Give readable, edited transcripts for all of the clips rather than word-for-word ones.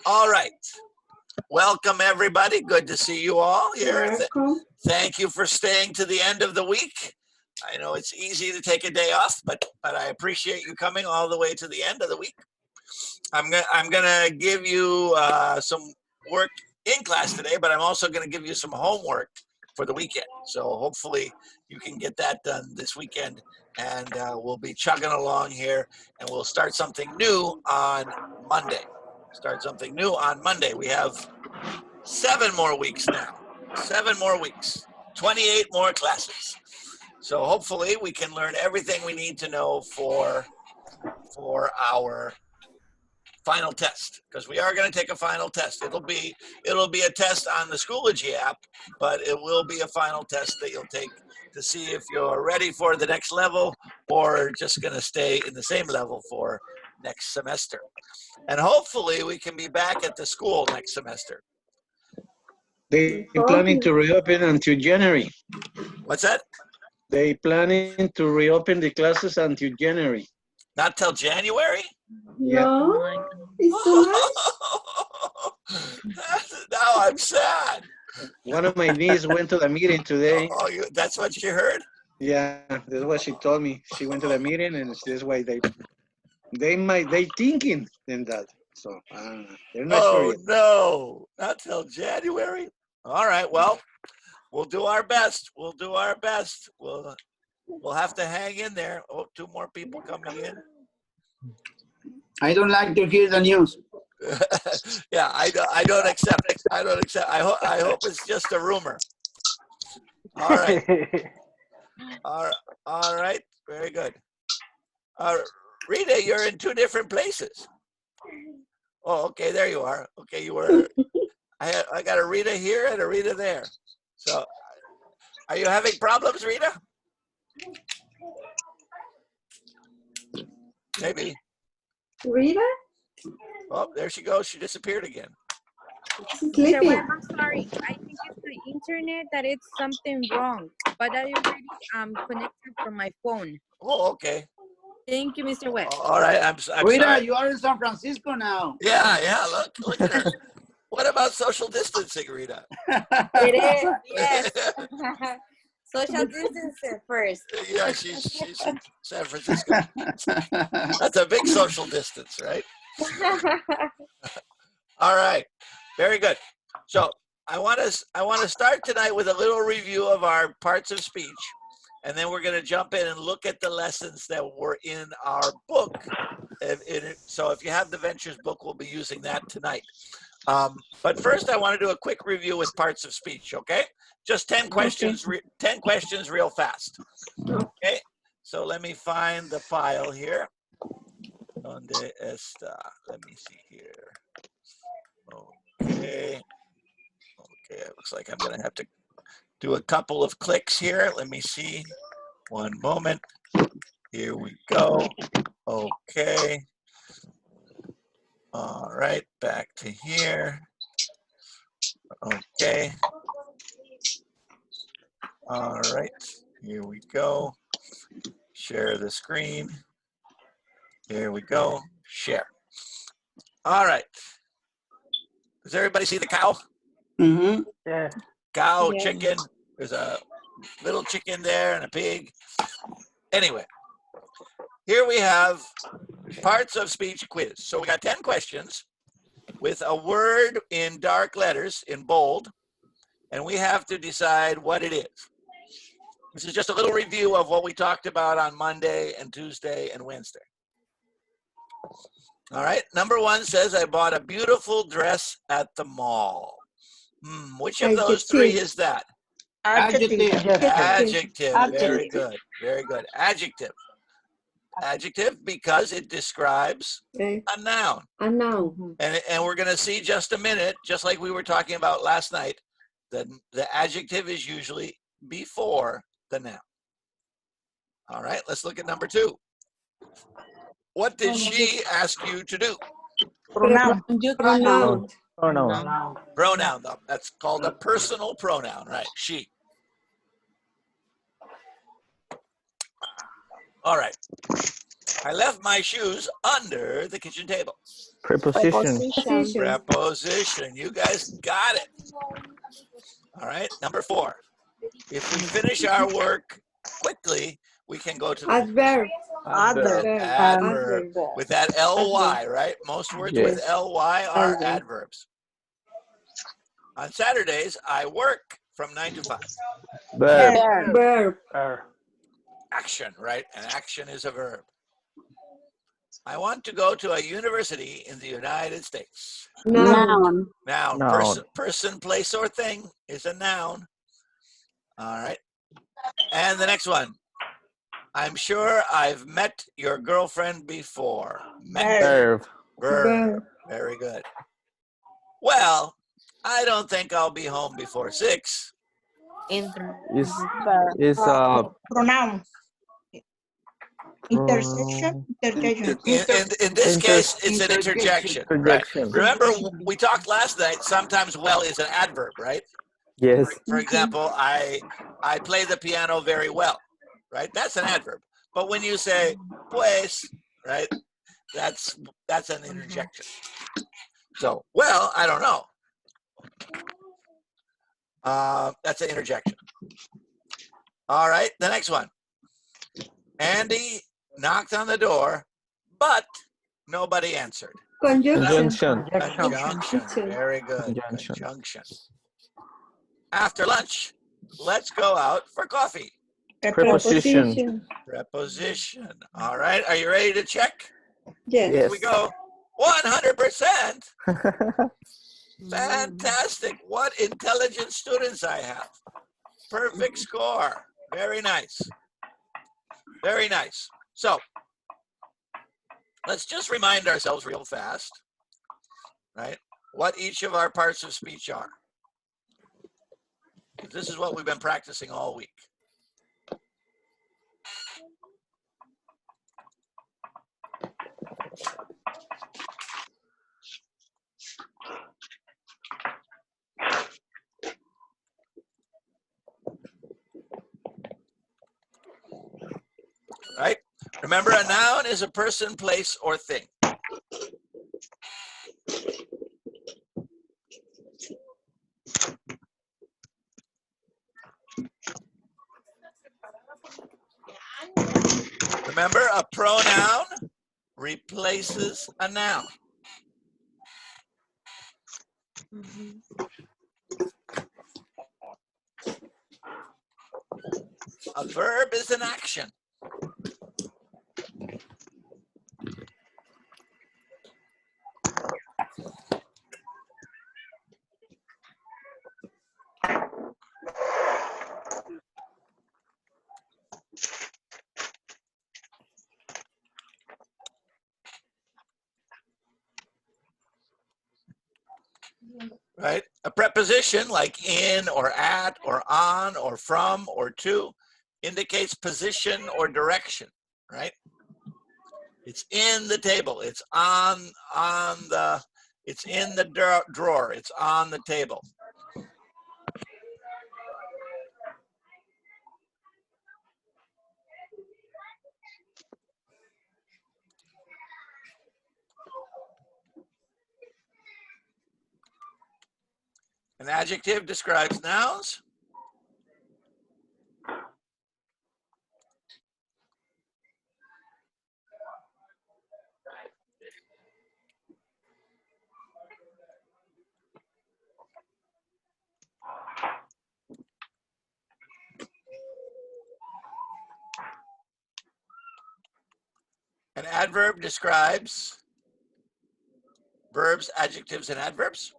All right. Welcome, everybody. Good to see you all here. Welcome. Thank you for staying to the end of the week. I know it's easy to take a day off, but I appreciate you coming all the way to the end of the week. I'm gonna give you some work in class today, but I'm also gonna give you some homework for the weekend. So hopefully you can get that done this weekend, and we'll be chugging along here, and we'll start something new on Monday. We have 7 more weeks now. 7 more weeks. 28 more classes. So hopefully we can learn everything we need to know for our final test, because we are going to take a final test. It'll be a test on the Schoology app, but it will be a final test that you'll take to see if you're ready for the next level or just going to stay in the same level for next semester. And hopefully we can be back at the school next semester. They planning to reopen until January. What's that? They planning to reopen the classes until January. Not till January? No, it's too much. Now I'm sad. One of my nieces went to the meeting today. Oh, that's what you heard? Yeah, that's what she told me. She went to the meeting, and that's why they thinking in that. So they're not sure yet. No, not till January. All right, well, we'll do our best. We'll have to hang in there. Oh, 2 more people coming in. I don't like to hear the news. Yeah, I don't accept it. I hope it's just a rumor. All right. All right. Very good. Rita, you're in 2 different places. Oh, okay. There you are. Okay, you were. I got a Rita here and a Rita there. So, are you having problems, Rita? Maybe. Rita? Oh, there she goes. She disappeared again. Sleeping. I'm sorry. I think it's the internet that it's something wrong. But I already connected from my phone. Oh, okay. Thank you, Mr. Webb. All right. I'm Rita, sorry. you are in San Francisco now. Yeah. Look at her. What about social distancing, Rita? It is, yes. Social distancing first. Yeah, she's in San Francisco. That's a big social distance, right? All right, very good. So I want to start tonight with a little review of our parts of speech, and then we're going to jump in and look at the lessons that were in our book. So if you have the Ventures book, we'll be using that tonight. But first, I want to do a quick review with parts of speech. Okay, just 10 questions. 10 questions, real fast. Okay, so let me find the file here. Donde está? Let me see here. Okay. It looks like I'm going to have to do a couple of clicks here. Let me see. One moment. Here we go. Okay. All right, back to here. Okay. All right, here we go. Share the screen. Here we go. Share. All right. Does everybody see the cow? Mm-hmm. Yeah. Cow, Yeah. chicken. There's a little chicken there and a pig. Anyway, here we have parts of speech quiz. So we got 10 questions with a word in dark letters in bold, and we have to decide what it is. This is just a little review of what we talked about on Monday and Tuesday and Wednesday. All right, number 1 says, I bought a beautiful dress at the mall. Which of those 3 is that? Adjective. Adjective. Very good. Very good. Adjective. Adjective because it describes a noun. A noun. And we're going to see just a minute, just like we were talking about last night, that the adjective is usually before the noun. All right, let's look at number 2. What did she ask you to do? Pronoun. Pronoun, though. That's called a personal pronoun, right? She. All right. I left my shoes under the kitchen table. Preposition. Position. Preposition. You guys got it. All right. Number 4. If we finish our work quickly, we can go to the Adverb. Adverb. adverb with that ly, right? Most words with Yes. ly are Adverb. adverbs. On Saturdays, I work from 9 to 5. Verb. Verb. Action, right? An action is a verb. I want to go to a university in the United States. Noun. Noun. Noun. Person, place, or thing is a noun. All right. And the next one. I'm sure I've met your girlfriend before. Met. Verb. Verb. Very good. Well, I don't think I'll be home before 6. Is Pronoun. Intersection. Interjection. In this case, it's an interjection. Right? Interjection. Remember, we talked last night, sometimes well is an adverb, right? Yes. For example, I play the piano very well, right? That's an adverb. But when you say pues, right, that's an interjection. So, well, I don't know. That's an interjection. All right, the next one. Andy knocked on the door, but nobody answered. Conjunction. Conjunction. Very good. Conjunction. Conjunction. After lunch, let's go out for coffee. Preposition. Preposition. All right, are you ready to check? Yes. Here we go. 100%. Fantastic. What intelligent students I have. Perfect score. Very nice. Very nice. So, let's just remind ourselves real fast, right, what each of our parts of speech are. This is what we've been practicing all week. Right? Remember, a noun is a person, place, or thing. Remember, a pronoun replaces a noun. A verb is an action. Right? A preposition like in or at or on or from or to indicates position or direction, right? It's in the table. It's it's in the drawer. It's on the table. An adjective describes nouns. An adverb describes verbs, adjectives, and adverbs.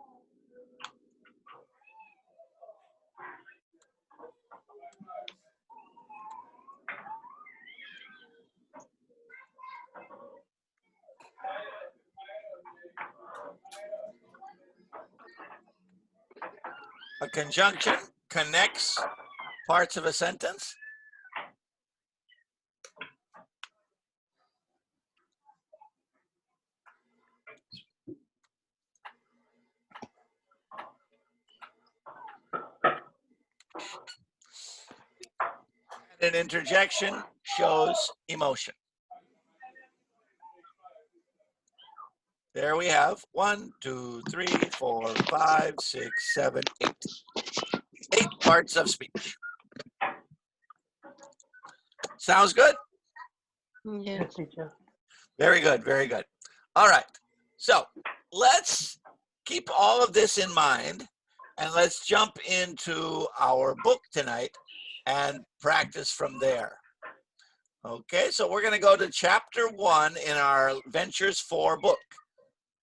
A conjunction connects parts of a sentence. And an interjection shows emotion. there we have 1, 2, 3, 4, 5, 6, 7, 8. 8 parts of speech. Sounds good? Yes. Teacher. Very good, very good. All right, so let's keep all of this in mind and let's jump into our book tonight and practice from there. Okay, so we're gonna go to chapter 1 in our Ventures 4 book.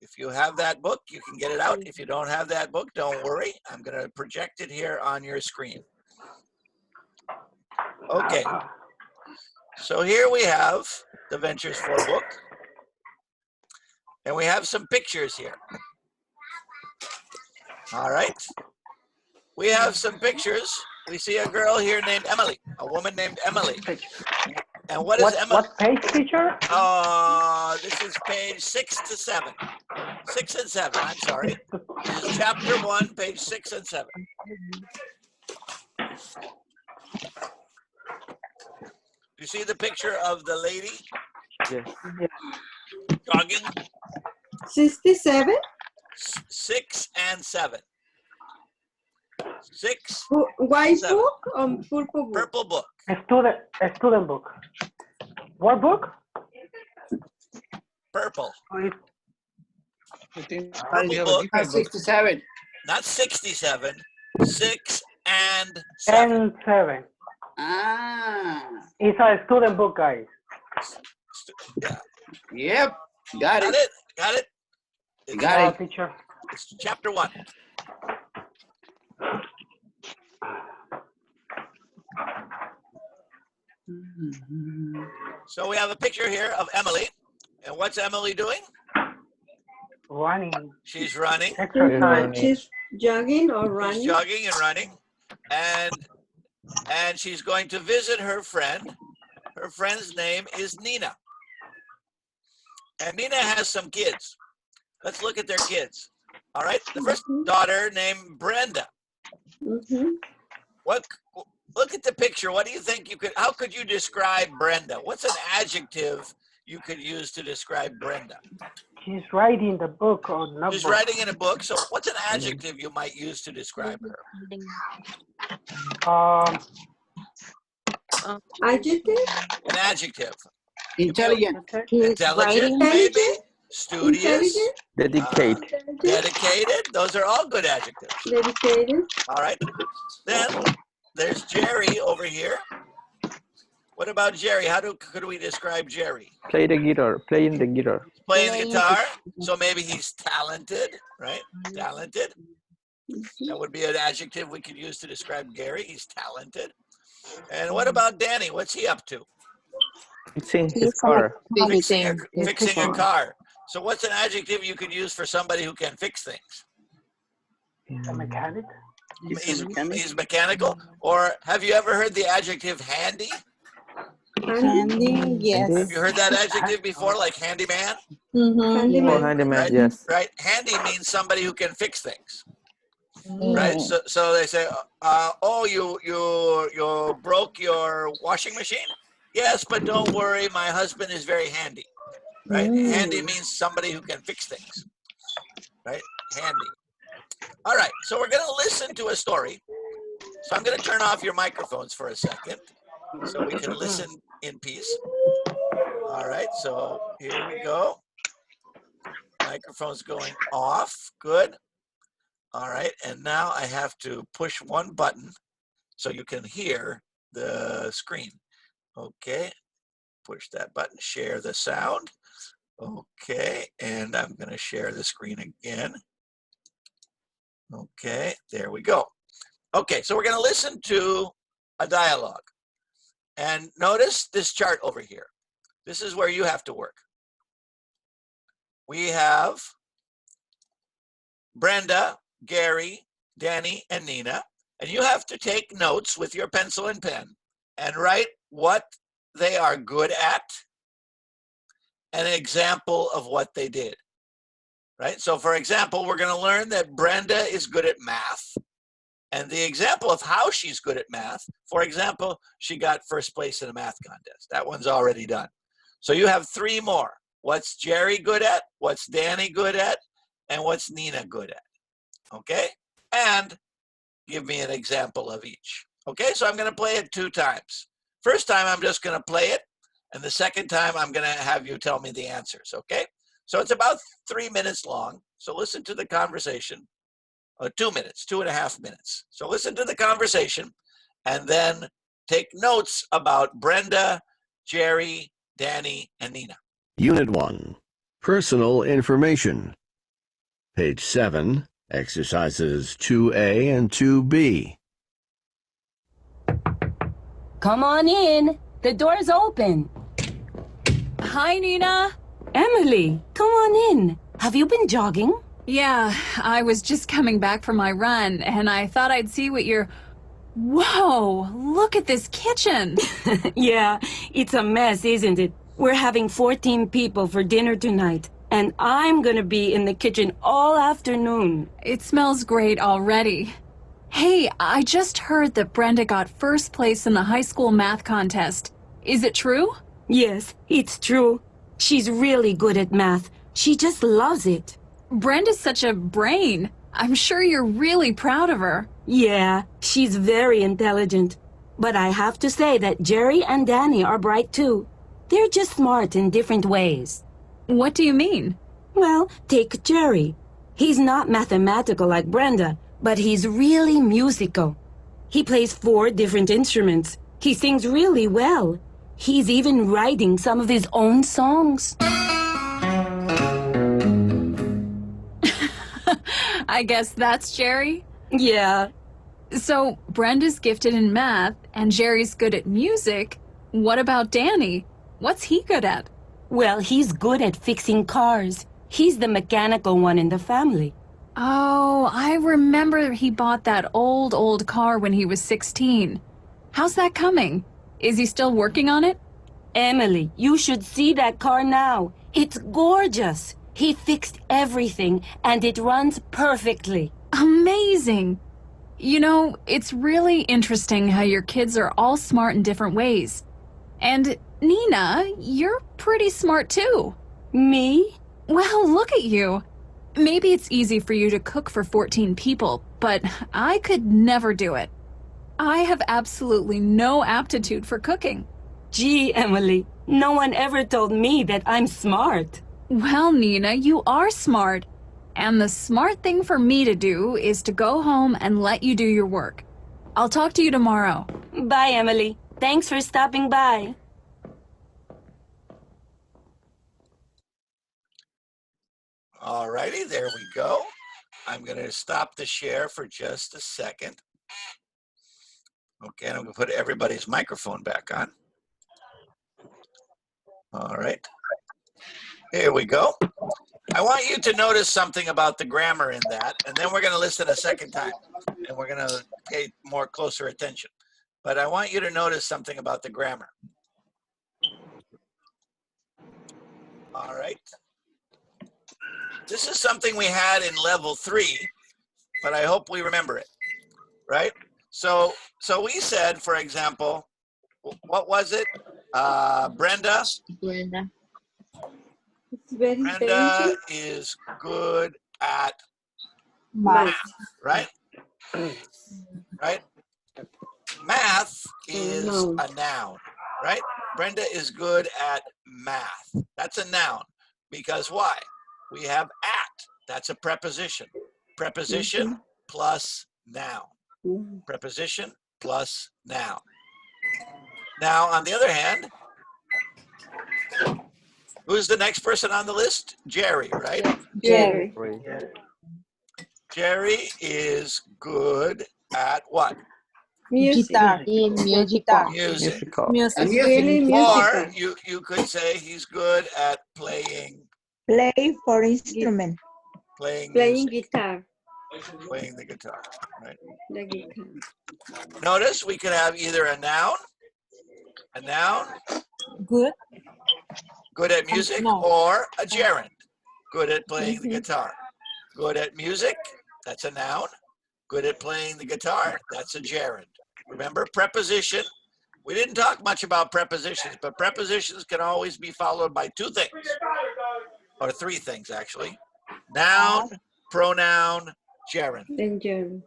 If you have that book, you can get it out. If you don't have that book, don't worry. I'm gonna project it here on your screen. Okay, so here we have the Ventures 4 book. And we have some pictures here. All right. We have some pictures. We see a girl here named Emily, a woman named Emily. And what is Emily? What page, teacher? This is page 6 to 7. 6 and 7, I'm sorry. This is chapter 1, page 6 and 7. You see the picture of the lady Yes. jogging? 67? 6 and 7. 6, White 7. book or purple book? Purple book. A student book. What book? Purple. I think Purple we have a book. different book. 67. Not 67. 6 and 7. And 7. Ah, It's a student book, guys. Yeah. yep. Got Got it. it? Got it? It's, Got it. Teacher. it's chapter 1. So we have a picture here of Emily. And what's Emily doing? Running. She's running. Exercise. She's jogging or She's running? jogging and running. And she's going to visit her friend. Her friend's name is Nina. And Nina has some kids. Let's look at their kids. All right. The first daughter named Brenda. Mhm. Look at the picture. What do you think how could you describe Brenda? What's an adjective you could use to describe Brenda? She's writing the book or notebook. She's writing in a book. So what's an adjective you might use to describe her? Adjective? An adjective. Intelligent. Intelligent, maybe. Studious. Intelligent? Dedicate. Dedicated. Those are all good adjectives. Dedicated? All right. Then there's Jerry over here. What about Jerry? Could we describe Jerry? Playing the guitar. Playing the guitar. So maybe he's talented, right? Talented. That would be an adjective we could use to describe Gary. He's talented. And what about Danny? What's he up to? Fixing his car. Fixing a car. So what's an adjective you could use for somebody who can fix things? A mechanic. He's mechanical. Or have you ever heard the adjective handy? Handy? Yes. Have you heard that adjective before, like handyman? Mm-hmm. Handyman. Oh, handyman, Right. yes. Right? Handy means somebody who can fix things. Right? So they say, oh, you broke your washing machine? Yes, but don't worry, my husband is very handy. Right? Handy means somebody who can fix things. Right? Handy. All right, so we're going to listen to a story. So I'm going to turn off your microphones for a second so we can listen in peace. All right, so here we go. Microphone's going off. Good. All right, and now I have to push one button so you can hear the screen. Okay, push that button, share the sound. Okay, and I'm going to share the screen again. Okay, there we go. Okay, so we're going to listen to a dialogue. And notice this chart over here. This is where you have to work. We have Brenda, Gary, Danny, and Nina. And you have to take notes with your pencil and pen and write what they are good at, an example of what they did. Right? So for example, we're going to learn that Brenda is good at math. And the example of how she's good at math, for example, she got first place in a math contest. That one's already done. So you have 3 more. what's Jerry good at, what's Danny good at, and what's Nina good at. Okay? And give me an example of each. Okay, so I'm going to play it 2 times. First time, I'm just going to play it. And the second time, I'm going to have you tell me the answers. Okay? So it's about 3 minutes long. So listen to the conversation. 2 minutes, 2.5 minutes. So listen to the conversation and then take notes about Brenda, Jerry, Danny, and Nina. Unit 1, Personal Information. Page 7, exercises 2A and 2B. Come on in. The door's open. Hi, Nina. Emily, come on in. Have you been jogging? Yeah, I was just coming back from my run, and I thought I'd see what you're... Whoa, look at this kitchen. Yeah, it's a mess, isn't it? We're having 14 people for dinner tonight, and I'm gonna be in the kitchen all afternoon. It smells great already. Hey, I just heard that Brenda got first place in the high school math contest. Is it true? Yes, it's true. She's really good at math. She just loves it. Brenda's such a brain. I'm sure you're really proud of her. Yeah, she's very intelligent. But I have to say that Jerry and Danny are bright too. They're just smart in different ways. What do you mean? Well, take Jerry. He's not mathematical like Brenda, but he's really musical. He plays 4 different instruments. He sings really well. He's even writing some of his own songs. I guess that's Jerry? Yeah. So, Brenda's gifted in math, and Jerry's good at music. What about Danny? What's he good at? Well, he's good at fixing cars. He's the mechanical one in the family. Oh, I remember he bought that old car when he was 16. How's that coming? Is he still working on it? Emily, you should see that car now. It's gorgeous. He fixed everything, and it runs perfectly. Amazing! You know, it's really interesting how your kids are all smart in different ways. And Nina, you're pretty smart too. Me? Well, look at you. Maybe it's easy for you to cook for 14 people, but I could never do it. I have absolutely no aptitude for cooking. Gee, Emily, no one ever told me that I'm smart. Well, Nina, you are smart. And the smart thing for me to do is to go home and let you do your work. I'll talk to you tomorrow. Bye, Emily. Thanks for stopping by. All righty, there we go. I'm going to stop the share for just a second. Okay, and I'm going to put everybody's microphone back on. All right. Here we go. I want you to notice something about the grammar in that, and then we're going to listen a second time, and we're going to pay more closer attention. But I want you to notice something about the grammar. All right. This is something we had in level 3, but I hope we remember it, right? So we said, for example, what was it? Brenda. It's very Brenda is good at math. right? Right? Math is No. a noun, right? Brenda is good at math. That's a noun. Because why? We have at. That's a preposition. Preposition plus noun. Preposition plus noun. Now, on the other hand, who's the next person on the list? Jerry, right? Jerry. Jerry is good at what? Music. Music. Musical. Music. Really Or musical. you could say he's good at playing Play for instrument. playing music, guitar. playing the guitar. Right. The guitar. Notice we could have either a noun, Good. good at music, No. or a gerund, good at playing the guitar. Good at music, that's a noun. Good at playing the guitar, that's a gerund. Remember, preposition We didn't talk much about prepositions, but prepositions can always be followed by two things, or three things actually. Noun, pronoun, gerund. Then gerund.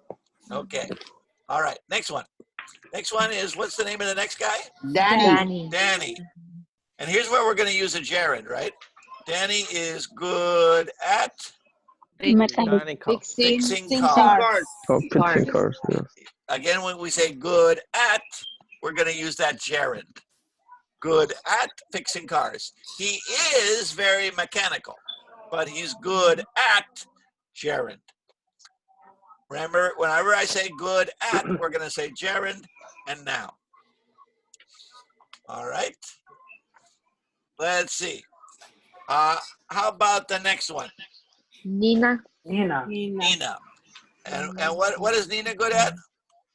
Okay. All right. Next one. Next one is, what's the name of the next guy? Danny. Danny. And here's where we're going to use a gerund, right? Danny is good at Mechanical. fixing cars. Oh, fixing cars. Yes. Again, when we say good at, we're going to use that gerund. Good at fixing cars. He is very mechanical, but he's good at gerund. Remember, whenever I say good at, we're going to say gerund and noun. All right. Let's see. How about the next one? Nina. Nina. And what is Nina good at?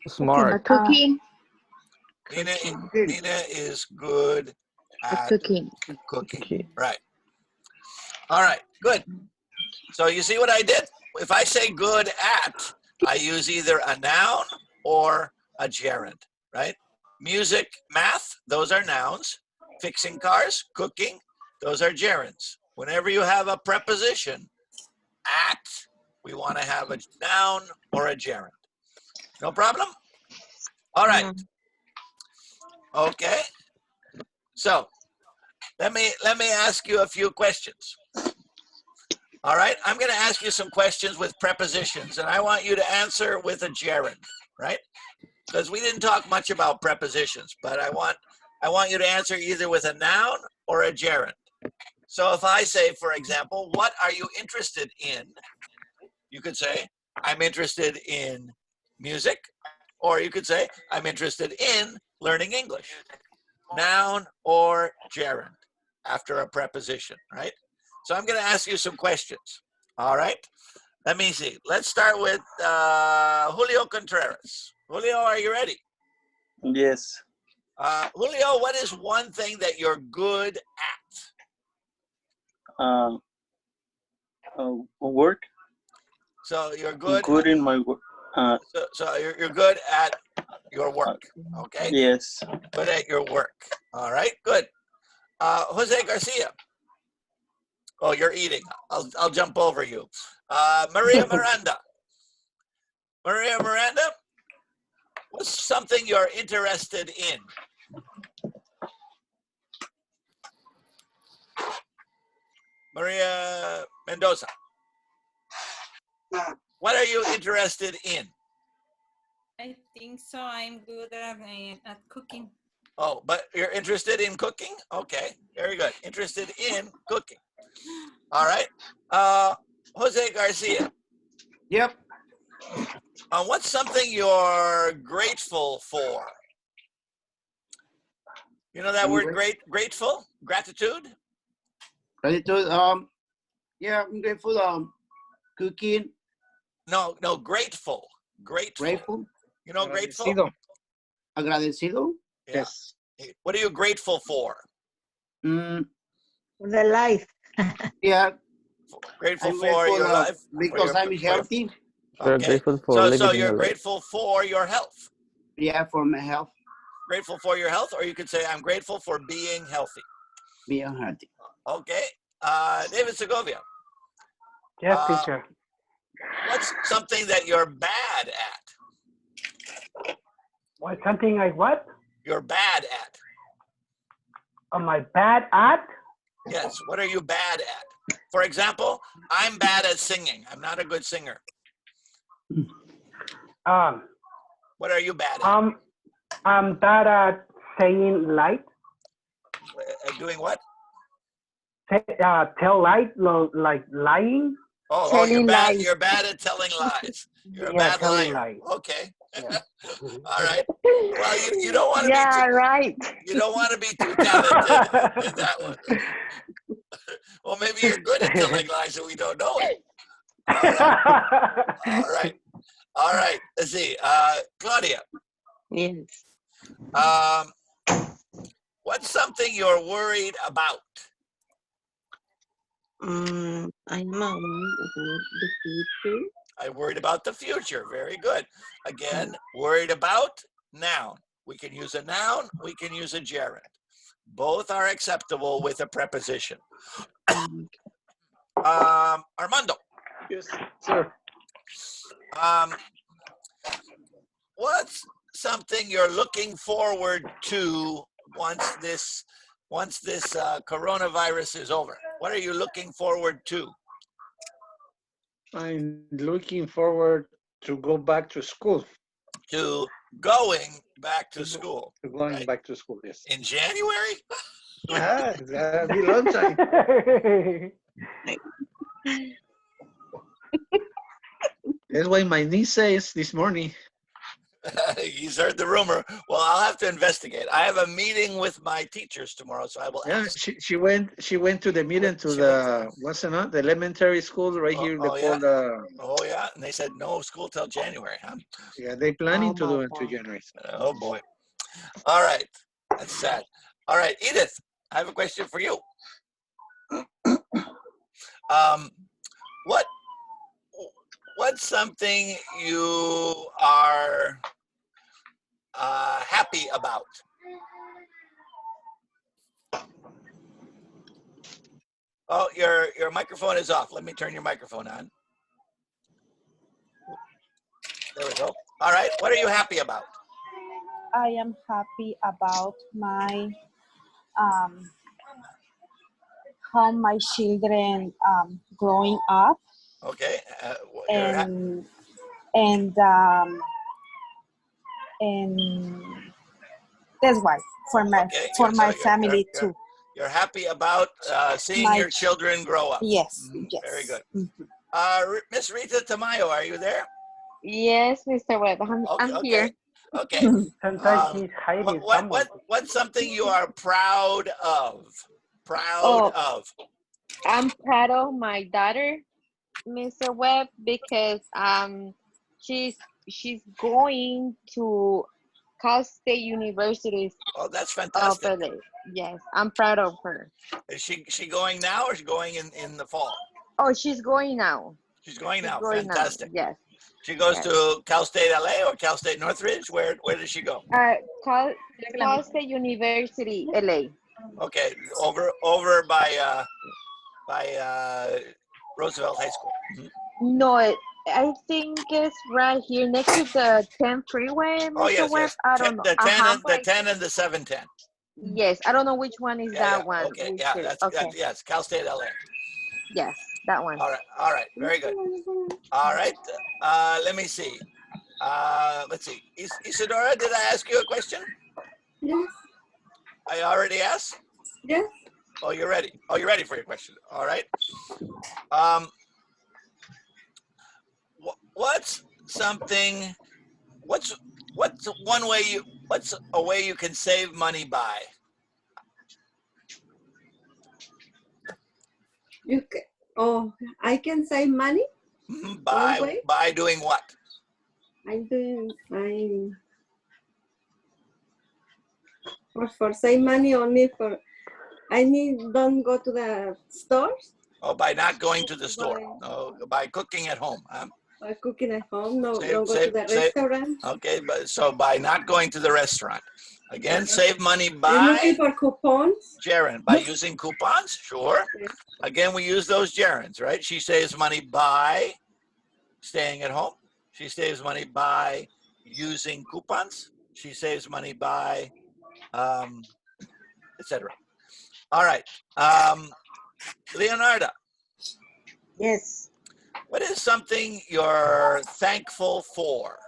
Smart. Cooking. Nina is good at cooking. Right. All right. Good. So you see what I did? If I say good at, I use either a noun or a gerund, right? Music, math, those are nouns. Fixing cars, cooking, those are gerunds. Whenever you have a preposition, at, we want to have a noun or a gerund. No problem? All right. Okay. So let me ask you a few questions. All right. I'm going to ask you some questions with prepositions, and I want you to answer with a gerund, right? Because we didn't talk much about prepositions, but I want you to answer either with a noun or a gerund. So if I say, for example, what are you interested in? You could say, I'm interested in music. Or you could say, I'm interested in learning English. Noun or gerund after a preposition, right? So I'm going to ask you some questions. All right. Let me see. Let's start with Julio Contreras. Julio, are you ready? Yes. Julio, what is one thing that you're good at? Work. So you're good. Good in my work. So you're good at your work. Okay. Yes. Good at your work. All right. Good. Jose Garcia. Oh, you're eating. I'll jump over you. Maria Miranda. Maria Miranda, what's something you're interested in? Maria Mendoza. What are you interested in? I think so. I'm good at cooking. Oh, but you're interested in cooking? Okay, very good. Interested in cooking. All right. Jose Garcia. Yep. What's something you're grateful for? You know that word grateful? Gratitude? Gratitude. Yeah, I'm grateful. Cooking. No, grateful. Grateful. You know grateful? Agradecido. Yeah. Yes. What are you grateful for? The life. Yeah. Grateful I'm for your life? Because I'm healthy. Okay. Grateful for So living you're a life. grateful for your health. Yeah, for my health. Grateful for your health, or you could say, I'm grateful for being healthy. Being healthy. Okay. David Segovia. Yes, teacher. What's something that you're bad at? What, something like what? You're bad at. Am I bad at? Yes. What are you bad at? For example, I'm bad at singing. I'm not a good singer. What are you bad at? I'm bad at saying light. Doing what? Tell light, like lying. Oh, you're bad. You're bad at telling lies. You're a bad liar. Lies. Okay. All right. Well, you don't want to be too, right. You don't want to be too talented in that one. Well, maybe you're good at telling lies and we don't know it. All right. All right. Let's see. Claudia. Yes. What's something you're worried about? I'm worried about the future. I'm worried about the future. Very good. Again, worried about, noun. We can use a noun, we can use a gerund. Both are acceptable with a preposition. Armando. Yes, sir. What's something you're looking forward to once this coronavirus is over? What are you looking forward to? I'm looking forward to go back to school. To going back to school. To going right? back to school, yes. In January? That'll be a long time. That's why my niece says this morning. He's heard the rumor. Well, I'll have to investigate. I have a meeting with my teachers tomorrow, so I will ask. She went to the meeting to the what's it not? The elementary school right here. Oh yeah, and they said no school till January, huh? Yeah, they're planning to do it until January. Oh boy. All right, that's sad. All right, Edith, I have a question for you. What's something you are happy about? Oh, your microphone is off. Let me turn your microphone on. There we go. All right, what are you happy about? I am happy about my how my children growing up. Okay. And that's why for my family too. You're happy about seeing your children grow up. Yes, yes. Very good. Miss Rita Tamayo, are you there? Yes, Mr. Webb, I'm here. Okay. Sometimes he's hiding someone. What's something you are proud of? Proud of? I'm proud of my daughter, Mr. Webb, because she's going to Cal State University. Oh, that's fantastic. Yes, I'm proud of her. Is she going now or is she going in the fall? Oh, she's going now. She's going now. Fantastic. Yes. She goes to Cal State LA or Cal State Northridge? Where does she go? Cal State University LA. Okay, over by Roosevelt High School. Mm-hmm. No, I think it's right here next to the 10 freeway. Mr. Oh yes, Webb. yes. I don't know. The 10 and the 710. Yes, I don't know which one is that one. Okay, yeah, yes, Cal State LA. Yes, that one. All right, very good. All right, let me see. Let's see. Isadora, did I ask you a question? Yes. I already asked? Yes. Oh, you're ready. Oh, you're ready for your question. All right. What's a way you can save money by? I can save money? By doing what? For save money only for, don't go to the stores? Oh, by not going to the store. No, by cooking at home. Huh? By cooking at home, don't go to the restaurant? Okay, so by not going to the restaurant. Again, save money by... I'm looking for coupons. Gerund, by using coupons, sure. Again, we use those gerunds, right? She saves money by staying at home. She saves money by using coupons. She saves money by, etc. All right. Leonarda. Yes. What is something you're thankful for?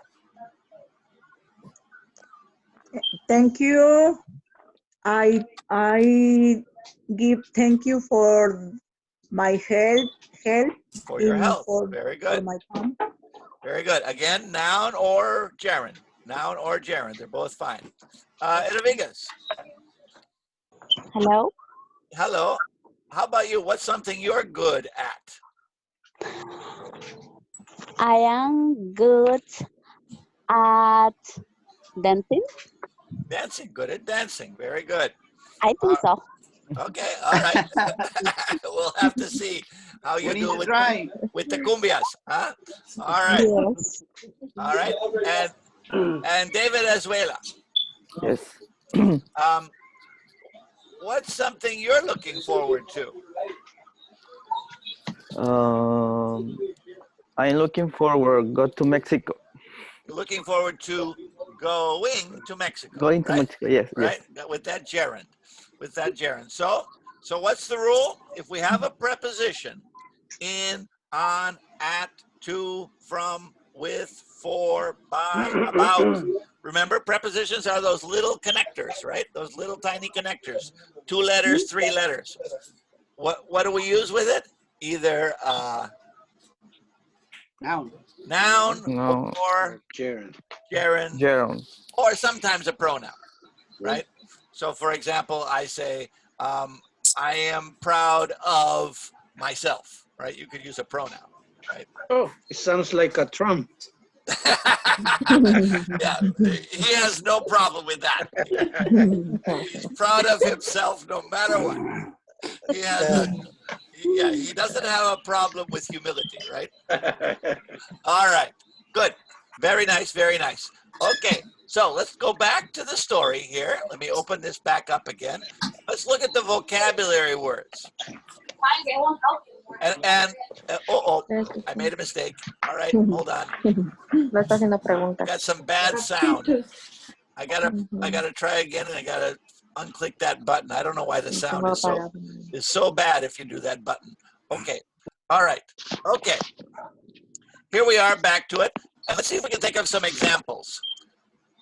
Thank you. I give thank you for my health. For your health. Very good. For my mom. Very good. Again, noun or gerund. Noun or gerund. They're both fine. Edviges. Hello. Hello. How about you? What's something you're good at? I am good at dancing. Dancing. Good at dancing. Very good. I think so. Okay. All right. We'll have to see how you do with the cumbias. Huh? All right. Yes. All right. And David Azuela. Yes. What's something you're looking forward to? I'm looking forward go to Mexico. You're looking forward to going to Mexico. Going to right? Mexico. Yes. Right? With that gerund. With that gerund. So what's the rule? If we have a preposition in, on, at, to, from, with, for, by, about. Remember, prepositions are those little connectors, right? Those little tiny connectors. 2 letters, 3 letters. What do we use with it? Either Noun. No. Or gerund. Gerund. Or sometimes a pronoun, right? So for example, I say, I am proud of myself, right? You could use a pronoun, right? Oh, it sounds like a Trump. Yeah, he has no problem with that. He's proud of himself no matter what. He doesn't have a problem with humility, right? All right, good. Very nice, very nice. Okay, so let's go back to the story here. Let me open this back up again. Let's look at the vocabulary words. And I made a mistake. All right, hold on. Got some bad sound. I gotta try again, and I gotta unclick that button. I don't know why the sound is so bad if you do that button. Okay, all right, okay. Here we are, back to it, and let's see if we can think of some examples.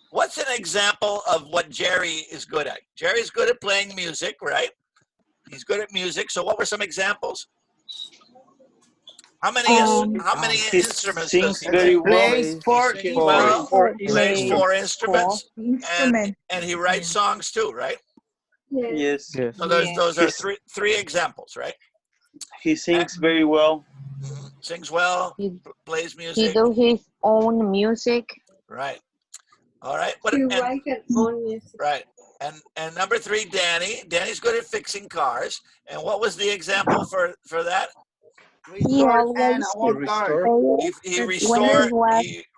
What's an example of what Jerry is good at? Jerry's good at playing music, right? He's good at music. So what were some examples? How many instruments does he play? Plays 4 Plays 4 instruments, and he writes songs too, right? Yes. So those are three examples, right? He sings very well. Sings well, plays music. He does his own music. Right. All right. Write his own music. Right. And number 3, Danny. Danny's good at fixing cars. And what was the example for that? He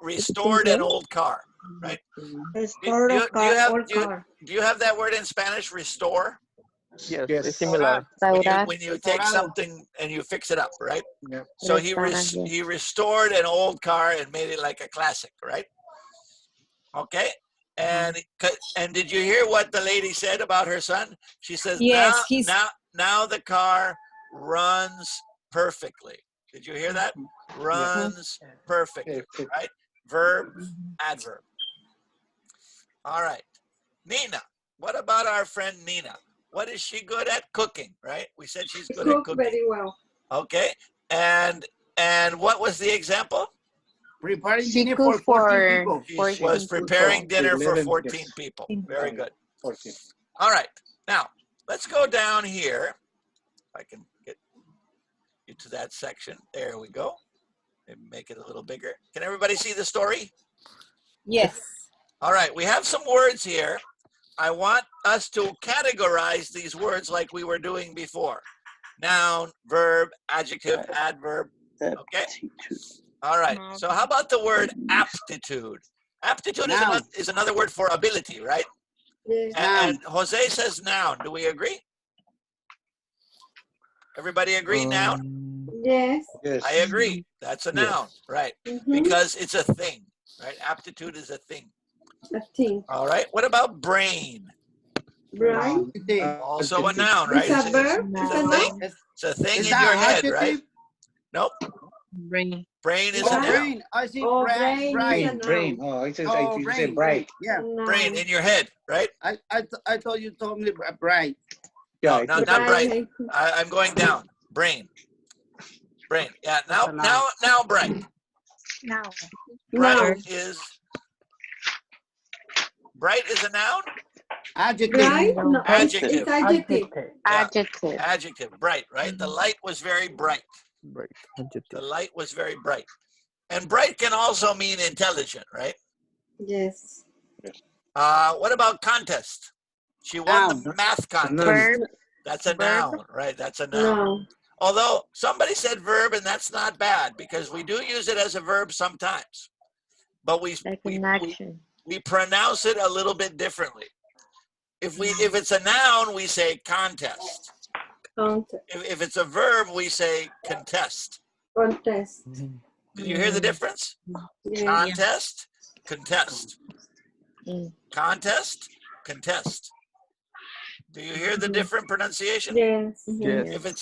restored an old car, right? Do you have that word in Spanish, restore? Yes, it's similar. When you take something and you fix it up, right? Yeah. So he restored an old car and made it like a classic, right? Okay. And did you hear what the lady said about her son? She says, yes, now the car runs perfectly. Did you hear that? Runs perfectly, right? Verb, adverb. All right. Nina, what about our friend Nina? What is she good at? Cooking, right? We said she's good at cooking. Very well. Okay. And what was the example? Preparing dinner for 14 people. She was preparing dinner for 14 people. Very good. All right. Now, let's go down here. If I can get you to that section. There we go. Maybe make it a little bigger. Can everybody see the story? Yes. All right. We have some words here. I want us to categorize these words like we were doing before. Noun, verb, adjective, adverb. Okay. All right. So how about the word aptitude? Aptitude is another word for ability, right? Yes. And Jose says noun. Do we agree? Everybody agree? Noun? Yes. I agree. That's a noun, right? Because it's a thing, right? Aptitude is a thing. A thing. All right. What about brain? Brain. Also a noun, right? It's a verb. It's a thing in your head, right? Nope. Brain. Brain is a noun. I see brain. Oh, I said bright. Yeah. Brain in your head, right? I thought you told me bright. No, not bright. I'm going down. Brain. Brain. Yeah. Now bright. Now. Bright is a noun? Adjective. Right? No, Adjective. It's adjective. Adjective. Adjective. Bright, right? The light was very bright. Right. Adjective. The light was very bright. And bright can also mean intelligent, right? Yes. What about contest? She won the math contest. Verb. That's a noun, right? That's a noun. No. Although somebody said verb, and that's not bad because we do use it as a verb sometimes. But we we pronounce it a little bit differently. If it's a noun, we say contest. If it's a verb, we say contest. Contest. Did you hear the difference? Yeah. Contest, contest. Contest, contest. Do you hear the different pronunciation? Yes. Yes. If it's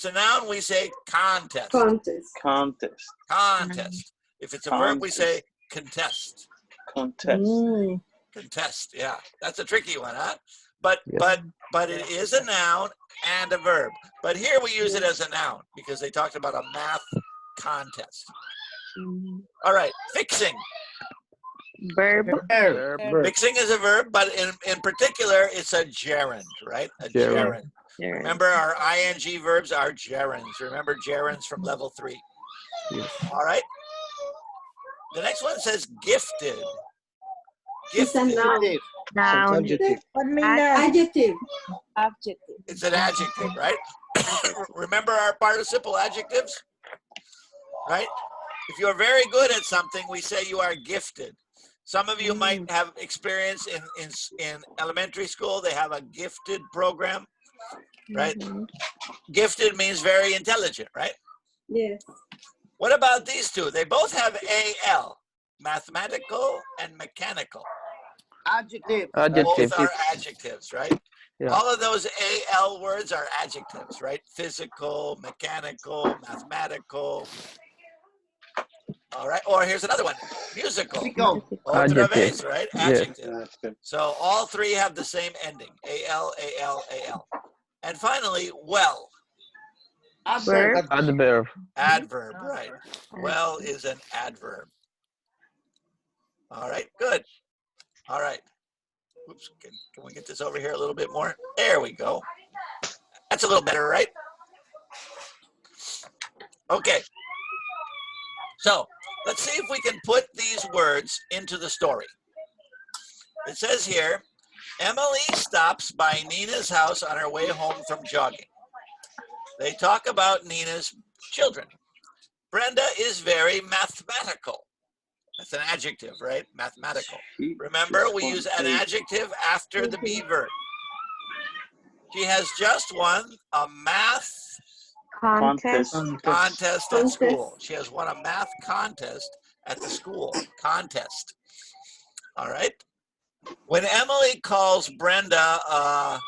a noun, we say contest. Contest. Contest. Contest. If it's a verb, we say contest. Contest. Contest. Yeah, that's a tricky one, huh? But it is a noun and a verb. But here we use it as a noun because they talked about a math contest. All right, fixing. Verb. Fixing is a verb, but in particular, it's a gerund, right? A gerund. Remember, our ing verbs are gerunds. Remember gerunds from level 3. Yes. All right. The next one says gifted. It's a noun. Noun. What mean Adjective. Adjective. It's an adjective, right? Remember our participle adjectives, right? If you're very good at something, we say you are gifted. Some of you might have experience in elementary school. They have a gifted program, right? Gifted means very intelligent, right? Yes. What about these two? They both have AL, mathematical and mechanical. Adjective. Both are adjectives, right? Yeah. All of those AL words are adjectives, right? Physical, mechanical, mathematical. All right. Or here's another one. Musical. Otra vez, right? Adjective. Yes. So all three have the same ending. AL, AL, AL. And finally, well. Verb. Adverb. Adverb, right. Well is an adverb. All right, good. All right. Oops, can we get this over here a little bit more? There we go. That's a little better, right? Okay. So let's see if we can put these words into the story. It says here, Emily stops by Nina's house on her way home from jogging. They talk about Nina's children. Brenda is very mathematical. That's an adjective, right? Mathematical. Remember, we use an adjective after the be verb. She has just won a math Contest. at school. She has won a math contest at the school. Contest. All right. When Emily calls Brenda a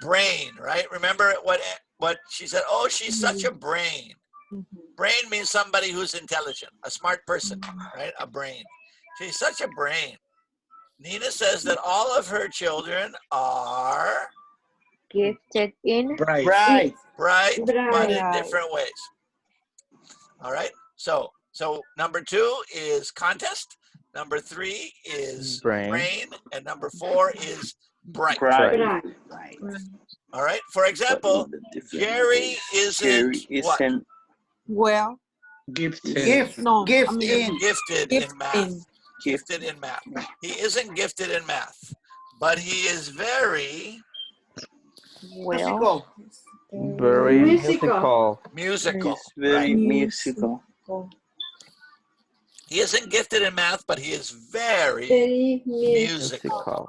brain, right? Remember what she said? Oh, she's such a brain. Brain means somebody who's intelligent, a smart person, right? A brain. She's such a brain. Nina says that all of her children are Gifted in. Bright, but in different ways. All right. So number 2 is contest. Number 3 is brain, and number 4 is bright. All right. For example, Jerry isn't what? Well. Gifted in math. Gifted in math. He isn't gifted in math, but he is very musical. Very musical. Musical. Very right? musical. He isn't gifted in math, but he is very musical.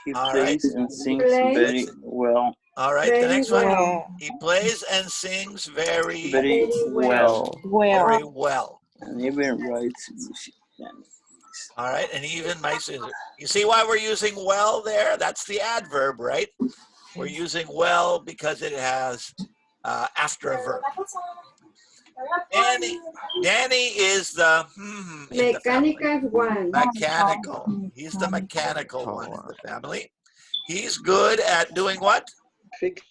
He plays and sings very well. All right, the next one. He plays and sings very well. Very well. And even writes music. All right, and he even writes music. You see why we're using well there? That's the adverb, right? We're using well because it has after a verb. Danny is the mechanical one. Mechanical. He's the mechanical one in the family. He's good at doing what?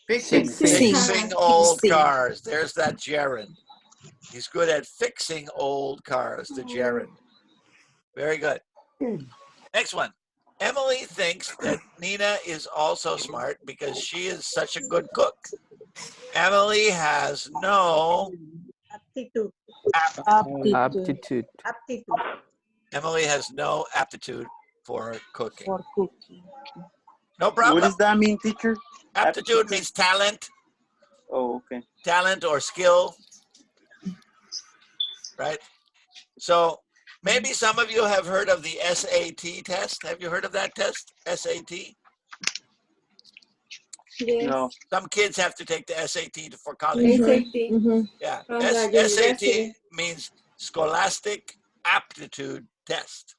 Fixing old cars. There's that gerund. He's good at fixing old cars, the gerund. Very good. Next one. Emily thinks that Nina is also smart because she is such a good cook. Emily has no Aptitude. Emily has no aptitude for cooking. No problem. What does that mean, teacher? Aptitude means talent. Oh, okay. Talent or skill. right? So maybe some of you have heard of the SAT test. Have you heard of that test, SAT? Yes. No. Some kids have to take the SAT for college, right? SAT. Yeah, From the SAT university. means Scholastic Aptitude Test.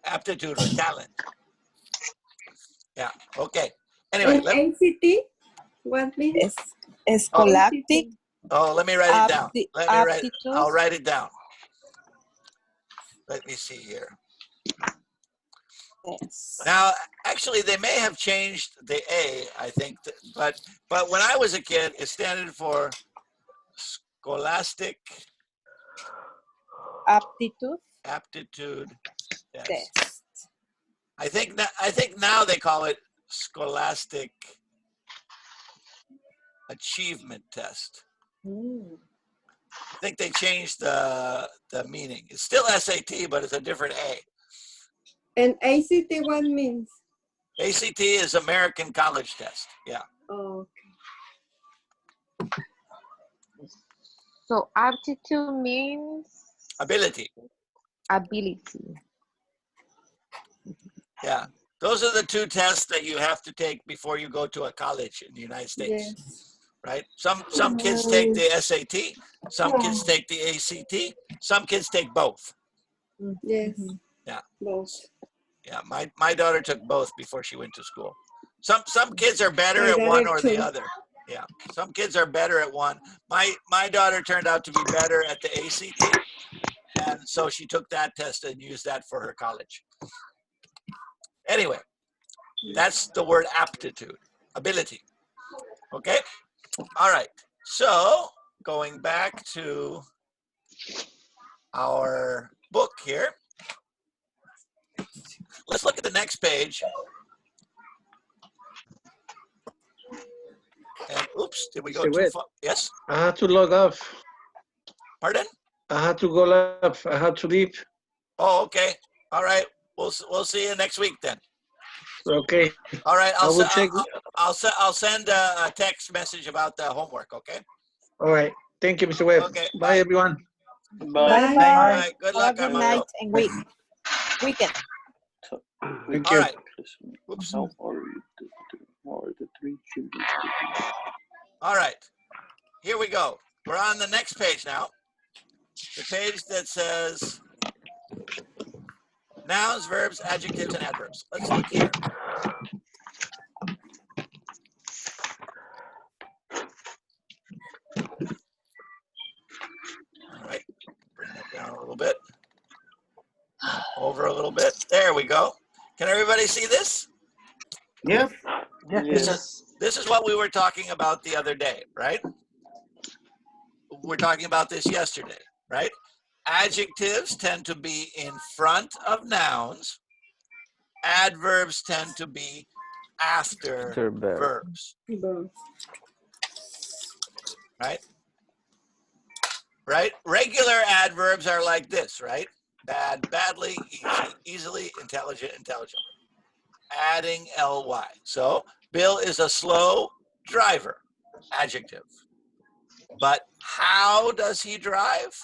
Aptitude or talent. Yeah, okay. Anyway, And ACT? What means? Scholastic. Oh, let me write it down. Aptitude. I'll write it down. Let me see here. Yes. Now, actually, they may have changed the A, I think, but when I was a kid, it stood for Scholastic Aptitude Test. I think now they call it Scholastic Achievement Test. I think they changed the meaning. It's still SAT, but it's a different A. And ACT what means? ACT is American College Test. Yeah. Oh, okay. So aptitude means Ability. ability. Yeah. Those are the two tests that you have to take before you go to a college in the United States. Yes. Right? Some kids take the SAT, some kids take the ACT, some kids take both. Yes. Yeah. Both. Yeah, my daughter took both before she went to school. Some kids are better at one or the other. Yeah, some kids are better at one. My daughter turned out to be better at the ACT, and so she took that test and used that for her college. Anyway, that's the word aptitude, ability. Okay, all right. So going back to our book here. Let's look at the next page. And oops, did we go too far? Yes? I had to log off. Pardon? I had to go live. I had to leave. Oh, okay. All right. We'll see you next week then. Okay. All right. I'll send a text message about the homework. Okay. All right. Thank you, Mr. Webb. Okay. Bye, everyone. Bye. All right. Good luck, Have a good Armando. night and weekend. Thank All you. right. Oops. How are the three children? All right. Here we go. We're on the next page now. The page that says nouns, verbs, adjectives, and adverbs. Let's look here. All right. Bring that down a little bit. Over a little bit. There we go. Can everybody see this? Yep. Yes. This is what we were talking about the other day, right? We're talking about this yesterday, right? Adjectives tend to be in front of nouns. Adverbs tend to be after verbs. Right? Right? Regular adverbs are like this, right? Bad, badly, easy, easily, intelligent, intelligently. Adding ly. So Bill is a slow driver, adjective. But how does he drive?